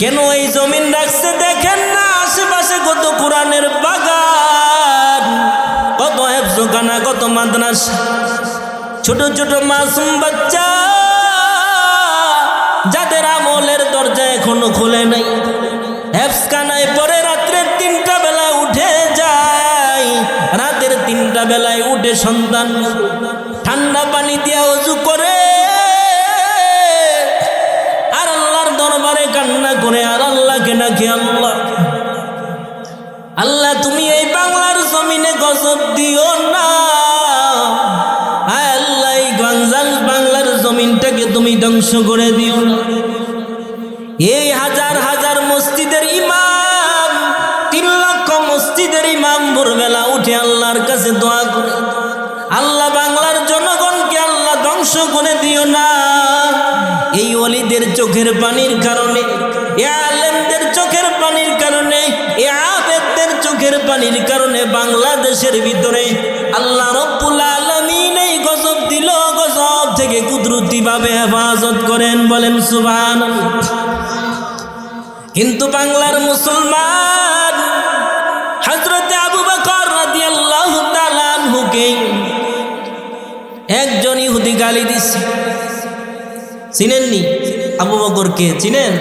কেন এই জমিন রাখছে দেখেন না, আশেপাশে কত কোরআনের বাগান, কত হেফজখানা, কত মাদ্রাসা, ছোট ছোট মাসুম বাচ্চা যাদের আমলের দরজা এখনো খোলে নাই, হেফজখানায় পরে রাত্রের 3টা বেলায় উঠে যায়, রাতের 3টা বেলায় উঠে সন্তান ঠান্ডা পানি দিয়ে ওযু করে আর আল্লাহর দরবারে কান্না করে আর আল্লাহকে ডাকে, আল্লাহ আল্লাহ তুমি এই বাংলার জমিনে গজব দিও না, আল্লাহ এই বাংলার জমিনটাকে তুমি ধ্বংস করে দিও না। এই হাজার হাজার মসজিদের ইমাম, 3 লক্ষ মসজিদের ইমাম ভোরবেলা উঠে আল্লাহর কাছে দোয়া করে, আল্লাহ বাংলার জনগণকে আল্লাহ ধ্বংস করে দিও না। এই ওলিদের চোখের পানির কারণে, এ আলেমদের চোখের পানির কারণে, এ আবেদদের চোখের পানির কারণে বাংলাদেশের ভিতরে আল্লাহ রব্বুল আলামিন এই গজব দিল, গজব থেকে কুদরতিভাবে হেফাজত করেন, বলেন সুবহানাল্লাহ। কিন্তু বাংলার মুসলমান হযরতে আবু বকর রাদিয়াল্লাহু তাআলা আনহুকে একজন ইহুদি গালি দিছে। চিনেননি আবু বকরকে? চিনেন?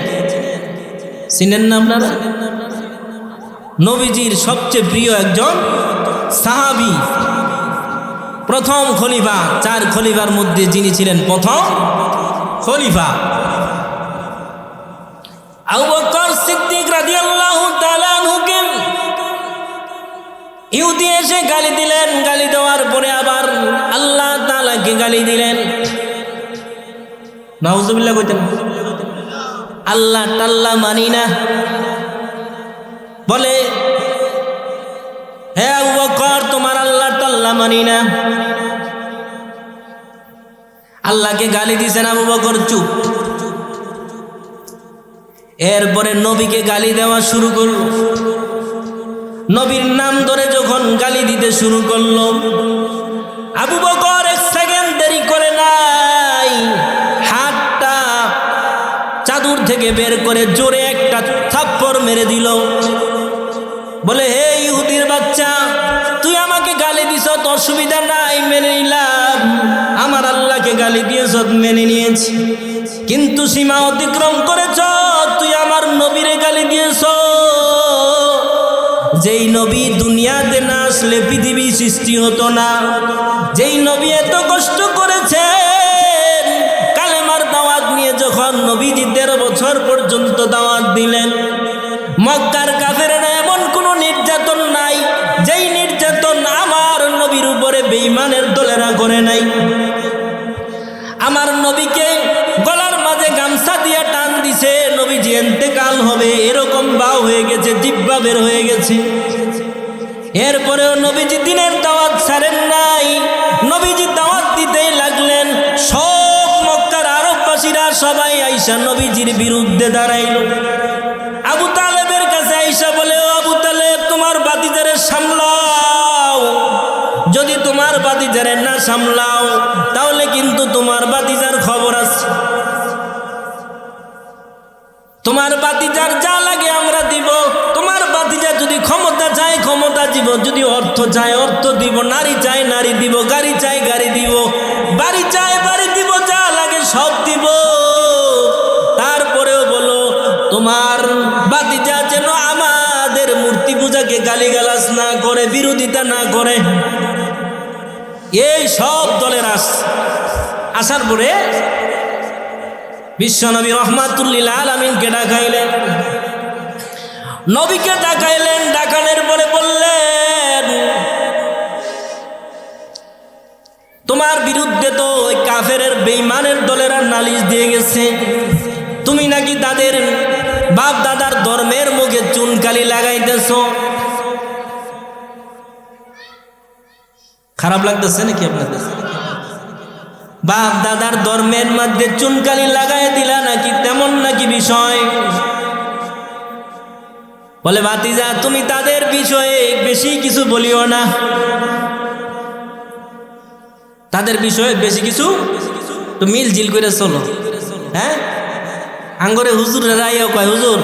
চিনেন না আপনারা? নবীজির সবচেয়ে প্রিয় একজন সাহাবী, প্রথম খলিফা, 4 খলিফার মধ্যে যিনি ছিলেন প্রথম খলিফা আবু বকর সিদ্দিক রাদিয়াল্লাহু তাআলা আনহুকে ইহুদি এসে গালি দিলেন। গালি দেওয়ার পরে আবার আল্লাহ তাআলাকে গালি দিলেন। নাউজুবিল্লাহ কইতেন, আল্লাহ তাআলা মানি না, বলে হে আবু বকর তোমার আল্লাহ তাআলা মানি না। আল্লাহকে গালি দিছেন, আবু বকর চুপ। এরপরে নবীকে গালি দেওয়া শুরু করল। নবীর নাম ধরে যখন গালি দিতে শুরু করলো, আবু বকর 1 সেকেন্ড দেরি করে নাই, হাতটা চাদর থেকে বের করে জোরে একটা থাপ্পড় মেরে দিল। বলে হে ইহুদির বাচ্চা, তুই আমাকে গালি দিছ, অসুবিধা নাই, মেনে নিলাম। আমার আল্লাহকে গালি দিয়েছ, মেনে নিয়েছি, কিন্তু সীমা অতিক্রম করেছ, তুই আমার নবীরে গালি দিয়েছ। যেই নবী দুনিয়াতে না আসলে পৃথিবী সৃষ্টি হতো না, যেই নবী এত কষ্ট করেছেন কালেমার দাওয়াত নিয়ে, যখন নবীজি 13 বছর পর্যন্ত দাওয়াত দিলেন, মক্কার কাফেররা এমন কোনো নির্যাতন নাই যেই নির্যাতন আমার নবীর উপরে বেঈমানের দলেরা করে নাই। আমার নবীকে গলার মাঝে গামছা দিয়ে টান দিছে, নবীজি ইন্তেকাল হবে এরকম বাও হয়ে গেছে, জিহ্বা বের হয়ে গেছে। এরপরেও নবীজি দিনের দাওয়াত ছাড়েন নাই, নবীজি দাওয়াত দিতেই লাগলেন। সব মক্কার আরববাসীরা সবাই আইসা নবীজির বিরুদ্ধে দাঁড়াইল। আবু তালেবের কাছে আইসা বলে, ও আবু তালেব তোমার বাতিজারে সামলাও, যদি তোমার বাতিজারে না সামলাও তাহলে কিন্তু তোমার বাতিজার খবর আছে, তোমার বাতিজার যা লাগে আমরা দিব, তোমার বাতিজা যদি ক্ষমতা চায় ক্ষমতা দিব, যদি অর্থ চায় অর্থ দিব, নারী চায় নারী দিব, গাড়ি চায় গাড়ি দিব, বাড়ি চায় বাড়ি দিব, যা লাগে সব দিব। তারপরেও বলো তোমার বাতিজা যেন আমাদের মূর্তি পূজাকে গালিগালাজ না করে, বিরোধিতা না করে। এই সব দলের আসার পরে বিশ্বনবী রহমাতুল্লিল আলামিনকে ডাকাইলেন। নবীকে ডাকাইলেন, ডাকানোর পরে বললেন, তোমার বিরুদ্ধে তো ওই কাফের বেঈমানের দলেরা নালিশ দিয়ে গেছে, তুমি নাকি তাদের বাপ দাদার ধর্মের মুখে চুনকালি লাগাইতেছ। খারাপ লাগতেছে নাকি আপনাদের? বাপ দাদার ধর্মের মধ্যে চুনকালি লাগাই দিলা নাকি, তেমন নাকি বিষয়? বলে ভাতিজা তুমি তাদের বিষয়ে বেশি কিছু বলিও না, তাদের বিষয়ে বেশি কিছু তো মিলজিল করে চলো। হ্যাঁ, আঙ্গরে হুজুর রাইও কয় হুজুর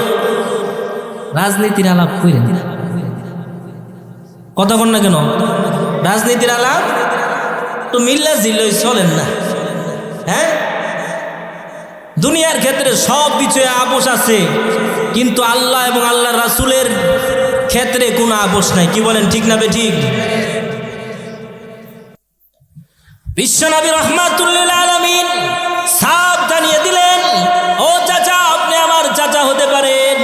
রাজনীতির আলাপ কইরেন কথা কন না কেন? রাজনীতির আলাপ তো মিল্লা জিল্লই চলেন না। হ্যাঁ, দুনিয়ার ক্ষেত্রে সব বিষয়ে আপোষ আছে, কিন্তু আল্লাহ এবং আল্লাহ রাসূলের ক্ষেত্রে কোনো আপোষ নাই। কি বলেন, ঠিক না বেঠিক? বিশ্বনবী রাহমাতুল লিল আলামিন সাফ জানিয়ে দিলেন, ও চাচা, আপনি আমার চাচা হতে পারেন,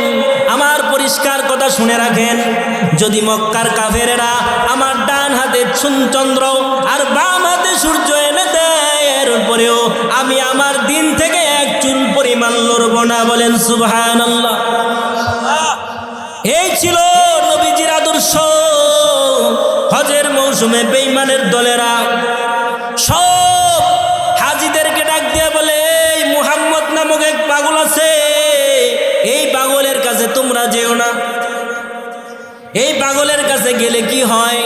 আমার পরিষ্কার কথা শুনে রাখেন, যদি মক্কার কাফেরেরা আমার ডান হাতে চন্দ্র আর বাম হাতে সূর্য এনে দেয়, এরপরেও আমি আমার দিন থেকে এক চুল পরিমাণ লড়ব না। বলেন সুবহানাল্লাহ। এই ছিল নবীজির আদর্শ। হজের মৌসুমে বেঈমানের দলেরা সব হাজীদেরকে ডাক দিয়ে বলে, এই মুহাম্মদ নামক এক পাগল আছে, এই পাগলের কাছে তোমরা যেও না। এই পাগলের কাছে গেলে কি হয়?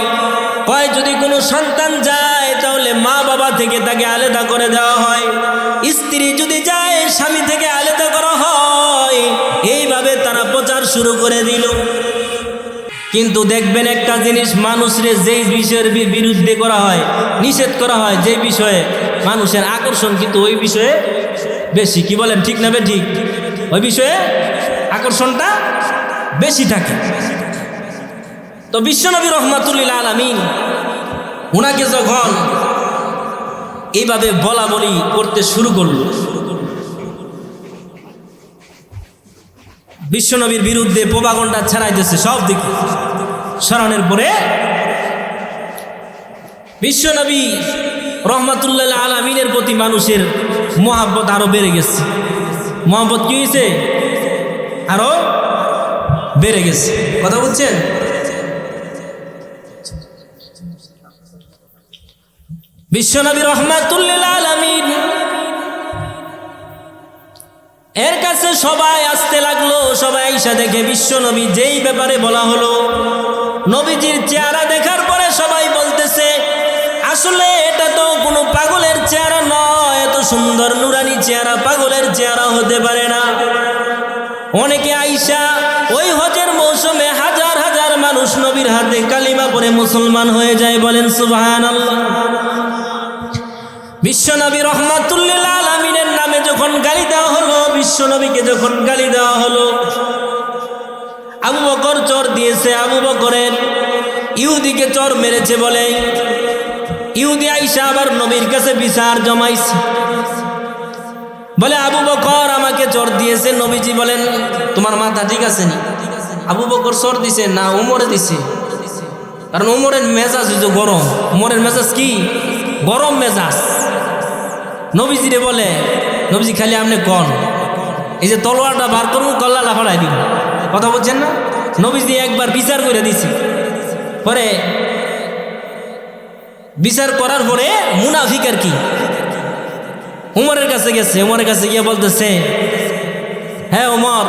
কয় যদি কোনো সন্তান যায় তাহলে মা বাবা থেকে তাকে আলাদা করে দেওয়া হয়, স্ত্রী যদি যায় স্বামী থেকে আলাদা করা হয়। এইভাবে তারা প্রচার শুরু করে দিল। কিন্তু দেখবেন একটা জিনিস, মানুষের যেই বিষয়ের বিরুদ্ধে করা হয়, নিষেধ করা হয়, যে বিষয়ে মানুষের আকর্ষণ কিন্তু ওই বিষয়ে বেশি। কি বলেন, ঠিক না ঠিক? ওই বিষয়ে আকর্ষণটা বেশি থাকে। তো বিশ্বনবী রাহমাতুল লিল আলামিন উনাকে যখন এইভাবে বলা বলি করতে শুরু করল, বিশ্বনবীর বিরুদ্ধে প্রোপাগান্ডা ছড়াইতেছে সব দিকে। ছড়ানোর পরে বিশ্বনবী রাহমাতুল্লাহ লিল আলামিনের প্রতি মানুষের মহব্বত আরো বেড়ে গেছে। মহব্বত কি হয়েছে? আরো বেড়ে গেছে। কথা বুঝছেন? বিশ্বনবী রাহমাতুল্লাহ লিল আলামিন এর কাছে সবাই আসতে লাগলো। সবাই আইসা দেখে বিশ্বনবী যেই ব্যাপারে বলা হলো, নবীজির চেহারা দেখার পরে সবাই বলতেছে, আসলে এটা তো কোনো পাগলের চেহারা নয়, এত সুন্দর নুরানি চেহারা পাগলের চেহারা হতে পারে না। অনেকে আইসা ওই হজের মৌসুমে হাজার হাজার মানুষ নবীর হাতে কালিমা পড়ে মুসলমান হয়ে যায়। বলেন সুবহানাল্লাহ। বিশ্বনবী রাহমাতুল লিল আলামিনের নামে যখন গালি দেওয়া হলো, বিশ্বনবীকে যখন গালি দেওয়া হলো, আবু বকর চর দিয়েছে, আবু বকরের ইহুদিকে চর মেরেছে বলে ইহুদি আইসা আবার নবীর কাছে বিচার জমাইছে। বলে আবু বকর আমাকে চর দিয়েছে। নবীজি বলেন, তোমার মাথা ঠিক আছে নি? আবু বকর চর দিছে না উমরে দিছে? কারণ উমরের মেজাজ হইতো গরম। উমরের মেজাজ কি? গরম মেজাজ। নবীজিরে বলে, নবীজি খালি আপনি কন, এই যে তলোয়ারটা বার করুন, কল্লাটা ফড়াই দিব। কথা বলছেন না? নবীজি একবার বিচার করে দিছে। পরে বিচার করার পরে মুনাফিকের কি উমরের কাছে গেছে। উমরের কাছে গিয়ে বলতেছে, হ্যাঁ উমর,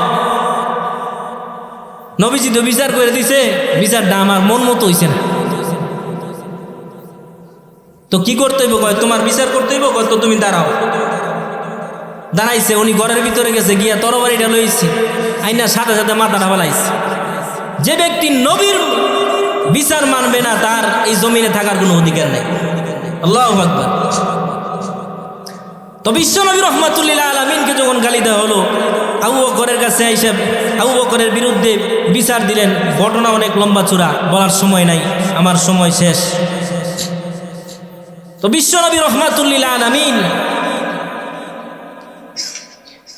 নবীজি তো বিচার করে দিছে, বিচারটা আমার মন মতো হইছে না, তো কি করতে হইব? কয় তোমার বিচার করতে হইব। কয় তো তুমি দাঁড়াও। দাঁড়াইছে। উনি ঘরের ভিতরে গেছে, গিয়া তরবারিটা লইছে, আইনা সাথে সাথে মাথাটা ফেলাইছে। যে ব্যক্তি নবীর বিচার মানবে না, তার এই জমিনে থাকার কোনো অধিকার নেই। আল্লাহু আকবার। তো বিশ্বনবী রাহমাতুল লিল আলামিনকে যখন গালি দেওয়া হলো, আবু বকরের কাছে আইসা আবু বকরের বিরুদ্ধে বিচার দিলেন। ঘটনা অনেক লম্বা চূড়া, বলার সময় নাই, আমার সময় শেষ। তো বিশ্বনবী রাহমাতুল লিল আলামিন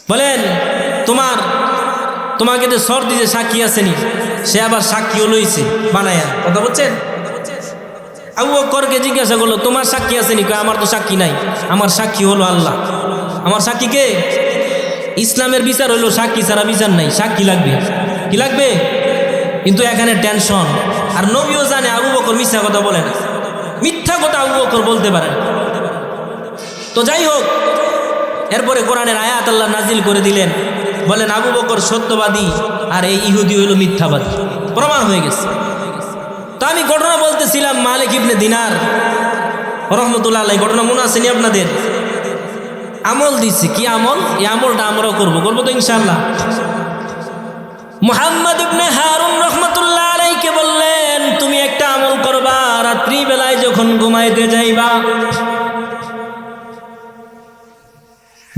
বলেন, তোমাকে যে সর দিছে সাক্ষী আসেনি? সে আবার সাক্ষীও লইছে বানায়া। কথা বলছেন? আবু বকরকে জিজ্ঞাসা করলো, তোমার সাক্ষী আসেনি? কয় আমার তো সাক্ষী নাই, আমার সাক্ষী হলো আল্লাহ। আমার সাক্ষী কে? ইসলামের বিচার হলো সাক্ষী ছাড়া বিচার নাই, সাক্ষী লাগবে। কি লাগবে? কিন্তু এখানে টেনশন। আর নবীও জানে আবু বকর মিথ্যা কথা বলে না, মিথ্যা কথা আবু বকর বলতে পারেন। তো যাই হোক, এরপরে কোরআনের আয়াত আল্লাহ নাজিল করে দিলেন, বলেন আবু বকর সত্যবাদী আর এই ইহুদি হইল মিথ্যাবাদী। প্রমাণ হয়ে গেছে। তো আমি ঘটনা বলতেছিলাম, মালিক ইবনে দিনার রাহমাতুল্লাহ আলাইহি, ঘটনা মনে আসেনি আপনাদের? আমল দিছে। কি আমল? এই আমলটা আমরাও করবো তো ইনশাআল্লাহ। মুহাম্মদ ইবনে হারুন রাহমাতুল্লাহ আলাইহি বললেন, তুমি একটা আমল করবা, রাত্রি বেলায় যখন ঘুমাইতে যাইবা।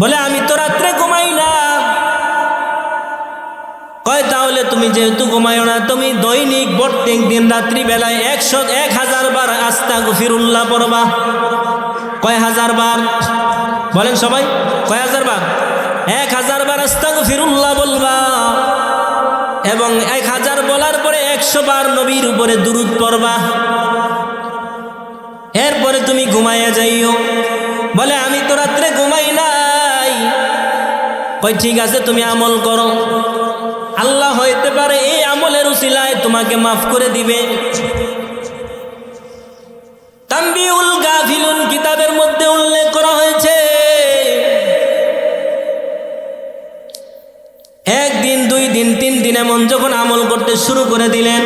বলে আমি তো রাত্রে ঘুমাই না। কয় তাহলে তুমি যেহেতু ঘুমাইও না, তুমি দৈনিক প্রত্যেক দিন রাত্রি বেলায় 1000 বার আস্তাগফিরুল্লাহ পড়বা। কয় হাজার বার? বলেন সবাই, কয় হাজার বার? 1000 বার আস্তাগফিরুল্লাহ বলবা, এবং 1000 বলার পরে 100 বার নবীর উপরে দুরূদ পড়বা। এরপরে তুমি ঘুমাইয়া যাইও। বলে আমি তো রাত্রে ঘুমাই নাই। কই ঠিক আছে, তুমি আমল করো, আল্লাহ হইতে পারে এই আমলের উসিলায় তোমাকে মাফ করে দিবে। তানবিউল গাফিলুন কিতাবের মধ্যে উল্লেখ করা হয়েছে, 1 দিন 2 দিন 3 দিন এমন যখন আমল করতে শুরু করে দিলেন,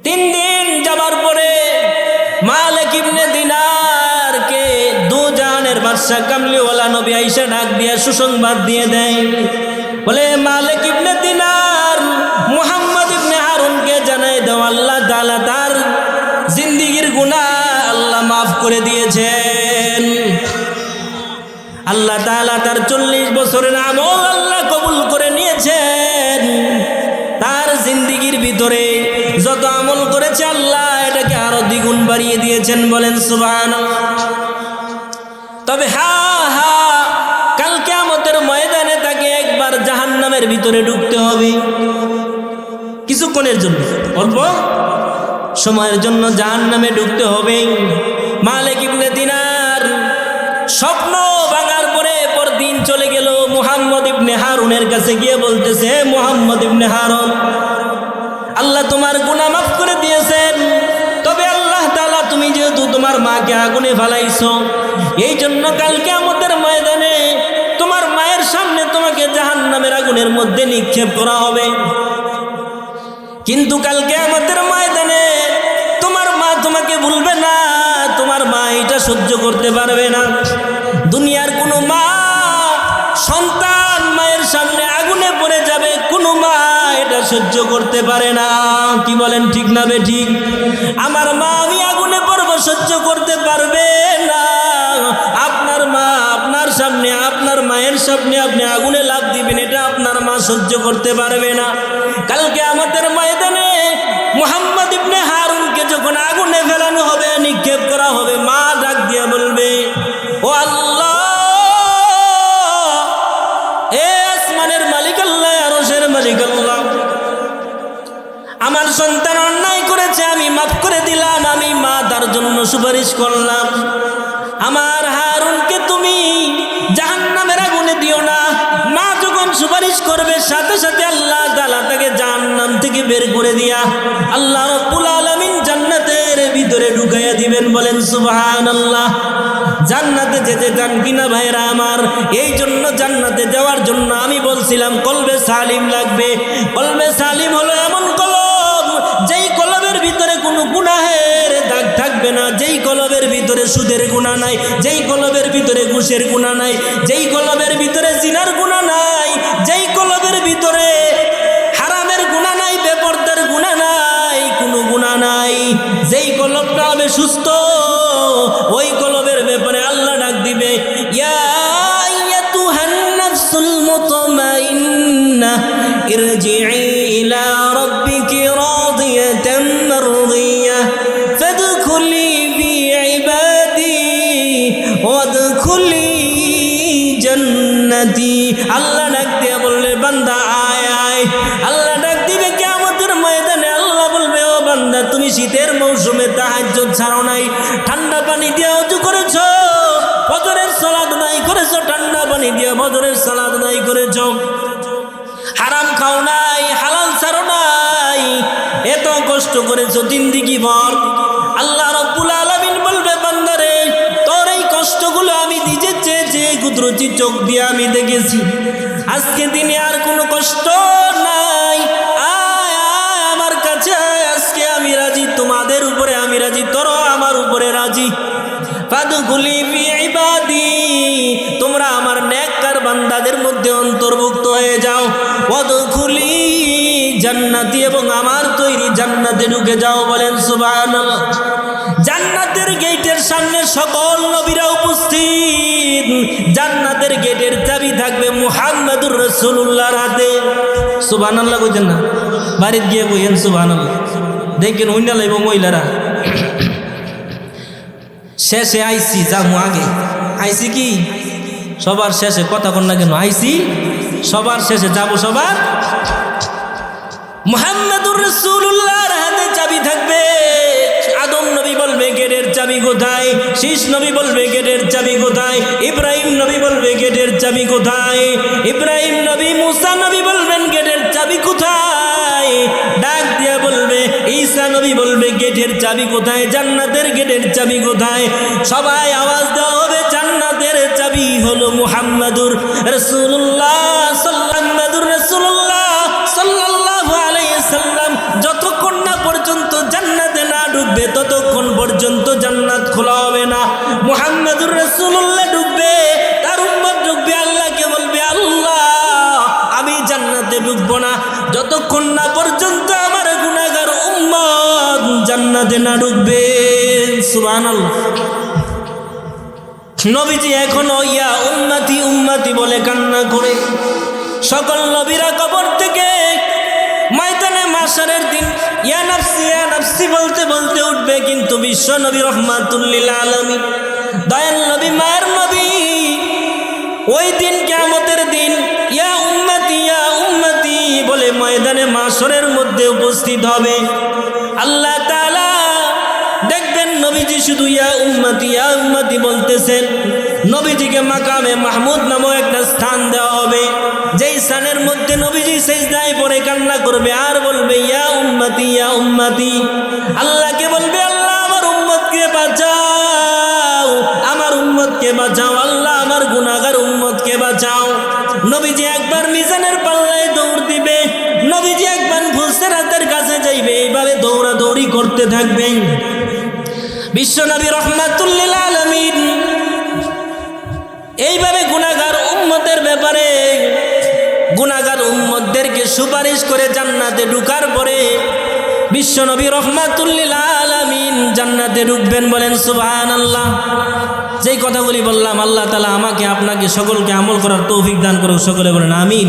3 দিন যাবার পরে মালিক ইবনে দিনারকে দুজাহানের বাদশা কামলিওয়ালা নবী আয়েশা ডাক দিয়ে সুসংবাদ দিয়ে দেয়। বলে মালিক ইবনে দিনার, মুহাম্মদ ইবনে হারুনকে জানাই দাও আল্লাহ তাআলা তার জিন্দেগীর গুনাহ আল্লাহ মাফ করে দিয়েছেন। আল্লাহ তাআলা তার 40 বছরের আমল আল্লাহ কবুল করে নিয়েছেন। তার জিন্দেগীর ভিতরে যত আমল করেছে আল্লাহ এটাকে আরো দ্বিগুণ বাড়িয়ে দিয়েছেন। বলেন সুবহানাল্লাহ। তবে কাল কিয়ামতের ময়দানে তাকে একবার জাহান্নামের ভিতরে ঢুকতে হবে, কিছুক্ষণের জন্য, অল্প সময়ের জন্য জাহান্নামে ঢুকতে হবে। মালিক ইবনে দিনার স্বপ্ন ভাঙার পরে পরদিন চলে গেল মুহাম্মদ ইবনে হারুনের কাছে, গিয়ে বলতেছে, হে মুহাম্মদ ইবনে হারুন, আল্লাহ তোমার গুনাহ মাফ করে দিয়েছেন, তবে আল্লাহ তাআলা তুমি যেহেতু তোমার মাকে আগুনে ফেলাইছো, এই জন্য কাল কিয়ামতের ময়দানে তোমার মায়ের সামনে তোমাকে জাহান্নামের আগুনের মধ্যে নিক্ষেপ করা হবে। কিন্তু কাল কিয়ামতের ময়দানে তোমার মা তোমাকে ভুলবে না, তোমার মা এটা সহ্য করতে পারবে না। দুনিয়ার কোনো মা সন্তান মায়ের সামনে আগুনে পড়ে যাবে, কোনো মা এটা সহ্য করতে পারে না। কি বলেন, ঠিক না বেঠিক? আমার মা আমি আগুনে পড়ব সহ্য করতে পারবে না। আপনার মা আপনার সামনে, আপনার মায়ের সামনে আপনি আগুনে লাফ দিবেন, এটা আপনার মা সহ্য করতে পারবে না। কালকে আমাদের ময়দানে মুহাম্মদ ইবনে হারুনকে যখন আগুনে ফেলানো হবে, নিক্ষেপ করা হবে, মা ডাক দিয়ে বলবে, ও আল্লাহ, এ আসমানের মালিক আল্লাহ, আরশের মালিক আল্লাহ, আমার সন্তান অন্যায় করেছে, আমি মাফ করে দিলাম, আমি মা তার জন্য সুপারিশ করলাম। আমার হারুনকে তুমি জাহান্নামের আগুনে দিও না। মা যখন সুপারিশ করবে, সাথে সাথে আল্লাহ তাআলা তাকে জাহান্নাম থেকে বের করে দিয়া আল্লাহ রাব্বুল আলামিন জান্নাতের ভিতরে ঢুকাইয়া দিবেন। বলেন সুবহানাল্লাহ। জান্নাতে যেতে চান কিনা ভাইরা আমার? এই জন্য জান্নাতে যাওয়ার জন্য আমি বলছিলাম কলবে সালিম লাগবে। কলবে সালিম হলো এমন কলব, যেই কলবের ভিতরে কোনো গুনাহের দাগ থাকবে না, যেই কলবের ভিতরে সুদের গুনাহ নাই, যেই কলবের ভিতরে ঘুষের গুনাহ নাই, যেই কলবের ভিতরে জিনার গুনাহ নাই, যেই কলবের ভিতরে হারামের গুনাহ নাই, বেপরদার গুনাহ নাই, কোনো গুনাহ নাই, যেই কলবটা হবে সুস্থ, ওই কলবের ব্যাপারে আল্লাহ ডাক দিবে, ইয়া আইয়াতুহান নাফসুল মুতমাইন্নাহ ইরজিই ইলা রাব্বিকি রাদিয়াতাম মারদিয়াহ ফাদখুলি ফি ইবাদি ওয়াদখুলি জান্নাতি। আল্লাহ ডাক দিয়ে বললে, বান্দা আয় আয়। আল্লাহ ডাক দিবে কিয়ামতের ময়দানে, আল্লাহ বলবে, ও বান্দা, তুমি শীতের মৌসুমে তাহাজ্জুদ ছাড়ো নাই, ঠান্ডা পানি দিয়ে ওযু করেছো, ফজরের সালাত আদায় করেছো, ঠান্ডা পানি দিয়ে ফজরের সালাত আদায় করেছো, হারাম খাও নাই, হালাল ছাড়ো নাই, এত কষ্ট করেছো জিন্দেগি ভর। আল্লাহ রাব্বুল আলামিন বলবে, বান্দারে, তোর এই কষ্টগুলো আমি নিজে চেয়ে কুদরতি চোখ দিয়ে আমি দেখেছি। আজকে দিনে আর কোনো কষ্ট নাই, আয় আয় আমার কাছে, আজকে আমি রাজি, তোমাদের উপরে আমি রাজি, তোরও আমার উপরে রাজি। ফাদখুলি ফি ইবাদি অন্তর্ভুক্ত হয়ে যাও। ওয়াদখুলি জান্নাতি, এবং আমার তৈরি জান্নাতে ঢুকে যাও। বলেন সুবহানাল্লাহ। জান্নাতের গেটের সামনে সকল নবীরা উপস্থিত। জান্নাতের গেটের চাবি থাকবে মুহাম্মাদুর রাসূলুল্লাহর হাতে। সুবহানাল্লাহ কইতেন না? বাড়িতে গিয়ে কইেন সুবহানাল্লাহ। দেখেন অন্য লাইব মহিলারা শেষে আইসি যামু, আগে আইসি কি সবার শেষে, কথা কন না কেন? আইসি সবার শেষে, যাব সবার। মুহাম্মাদুর রাসূলুল্লাহর হাতে চাবি থাকবে। আদম নবী বলবে গেটের চাবি কোথায়? শীষ নবী বলবে গেটের চাবি কোথায়? ইব্রাহিম নবী বলবে গেটের চাবি কোথায়? ইব্রাহিম নবী, মুসা নবী বলবেন গেটের চাবি কোথায়? ডাক দিয়ে বলবে ঈসা নবী বলবে গেটের চাবি কোথায়? জান্নাতের গেটের চাবি কোথায়? সবাই আওয়াজ দেওয়া হবে জান্নাতের চাবি হলো মুহাম্মাদুর রাসূলুল্লাহ সাল্লাল্লাহু রাসূলুল্লাহ সাল্লাল্লাহু আলাইহি সাল্লাম। যতক্ষণ না পর্যন্ত জান্নাতে না ঢুকবে ততক্ষণ পর্যন্ত জান্নাত খোলা হবে না। মুহাম্মাদুর রাসূলুল্লাহ ঢুকবে, তার উম্মত ঢুকবে, আল্লাহকে বলবে আল্লাহ আমি জান্নাতে ঢুকবো না যতক্ষণ না পর্যন্ত আমার গুনাহগার উম্মত জান্নাতে না ঢুকবে। সুবহানাল্লাহ। নবীজি এখনো ইয়া উম্মতি উম্মতি বলে কান্না করে। সকল নবীরা কবর থেকে ময়দানে মাশারের দিন ইয়া নাফসি বলতে বলতে উঠবে, কিন্তু বিশ্ব নবী রহমাতুল লিল আলামিন, দয়াল নবী, মায়ের নবী, ওই দিন কিয়ামতের দিন ইয়া উম্মতি বলে ময়দানে মাশারের মধ্যে উপস্থিত হবে। আল্লাহ তাআলা দেখবেন নবীজি শুধু ইয়া উম্মতি বলতেছেন। নবীজিকে মাকামে মাহমুদ নামক একটা স্থান দেওয়া হবে, যেই স্থানের মধ্যে নবীজি সিজদায় পড়ে কান্না করবে আর বলবে ইয়া উম্মতি। আল্লাহকে বলবে আল্লাহ আমার উম্মতকে বাঁচাও, আমার উম্মতকে বাঁচাও, আল্লাহ আমার গুনাহগার উম্মতকে বাঁচাও। নবীজি একবার মিজানের পাল্লায় দৌড় দিবে, নবীজি একবার ফুলসিরাতের কাছে যাইবে, এইভাবে দৌড়াদৌড়ি করতে থাকবেন। বিশ্বনবী রহমাতুল লিল আলামিন এইভাবে গুনাহগার উম্মতের ব্যাপারে গুনাহগার উম্মতদেরকে সুপারিশ করে জান্নাতে ঢুকার পরে বিশ্বনবী রহমাতুল লিল আলামিন জান্নাতে ঢুকবেন। বলেন সুবহানাল্লাহ। যেই কথাগুলি বললাম আল্লাহ তাআলা আমাকে আপনাকে সকলকে আমল করার তৌফিক দান করুক। সকলে বলেন আমিন।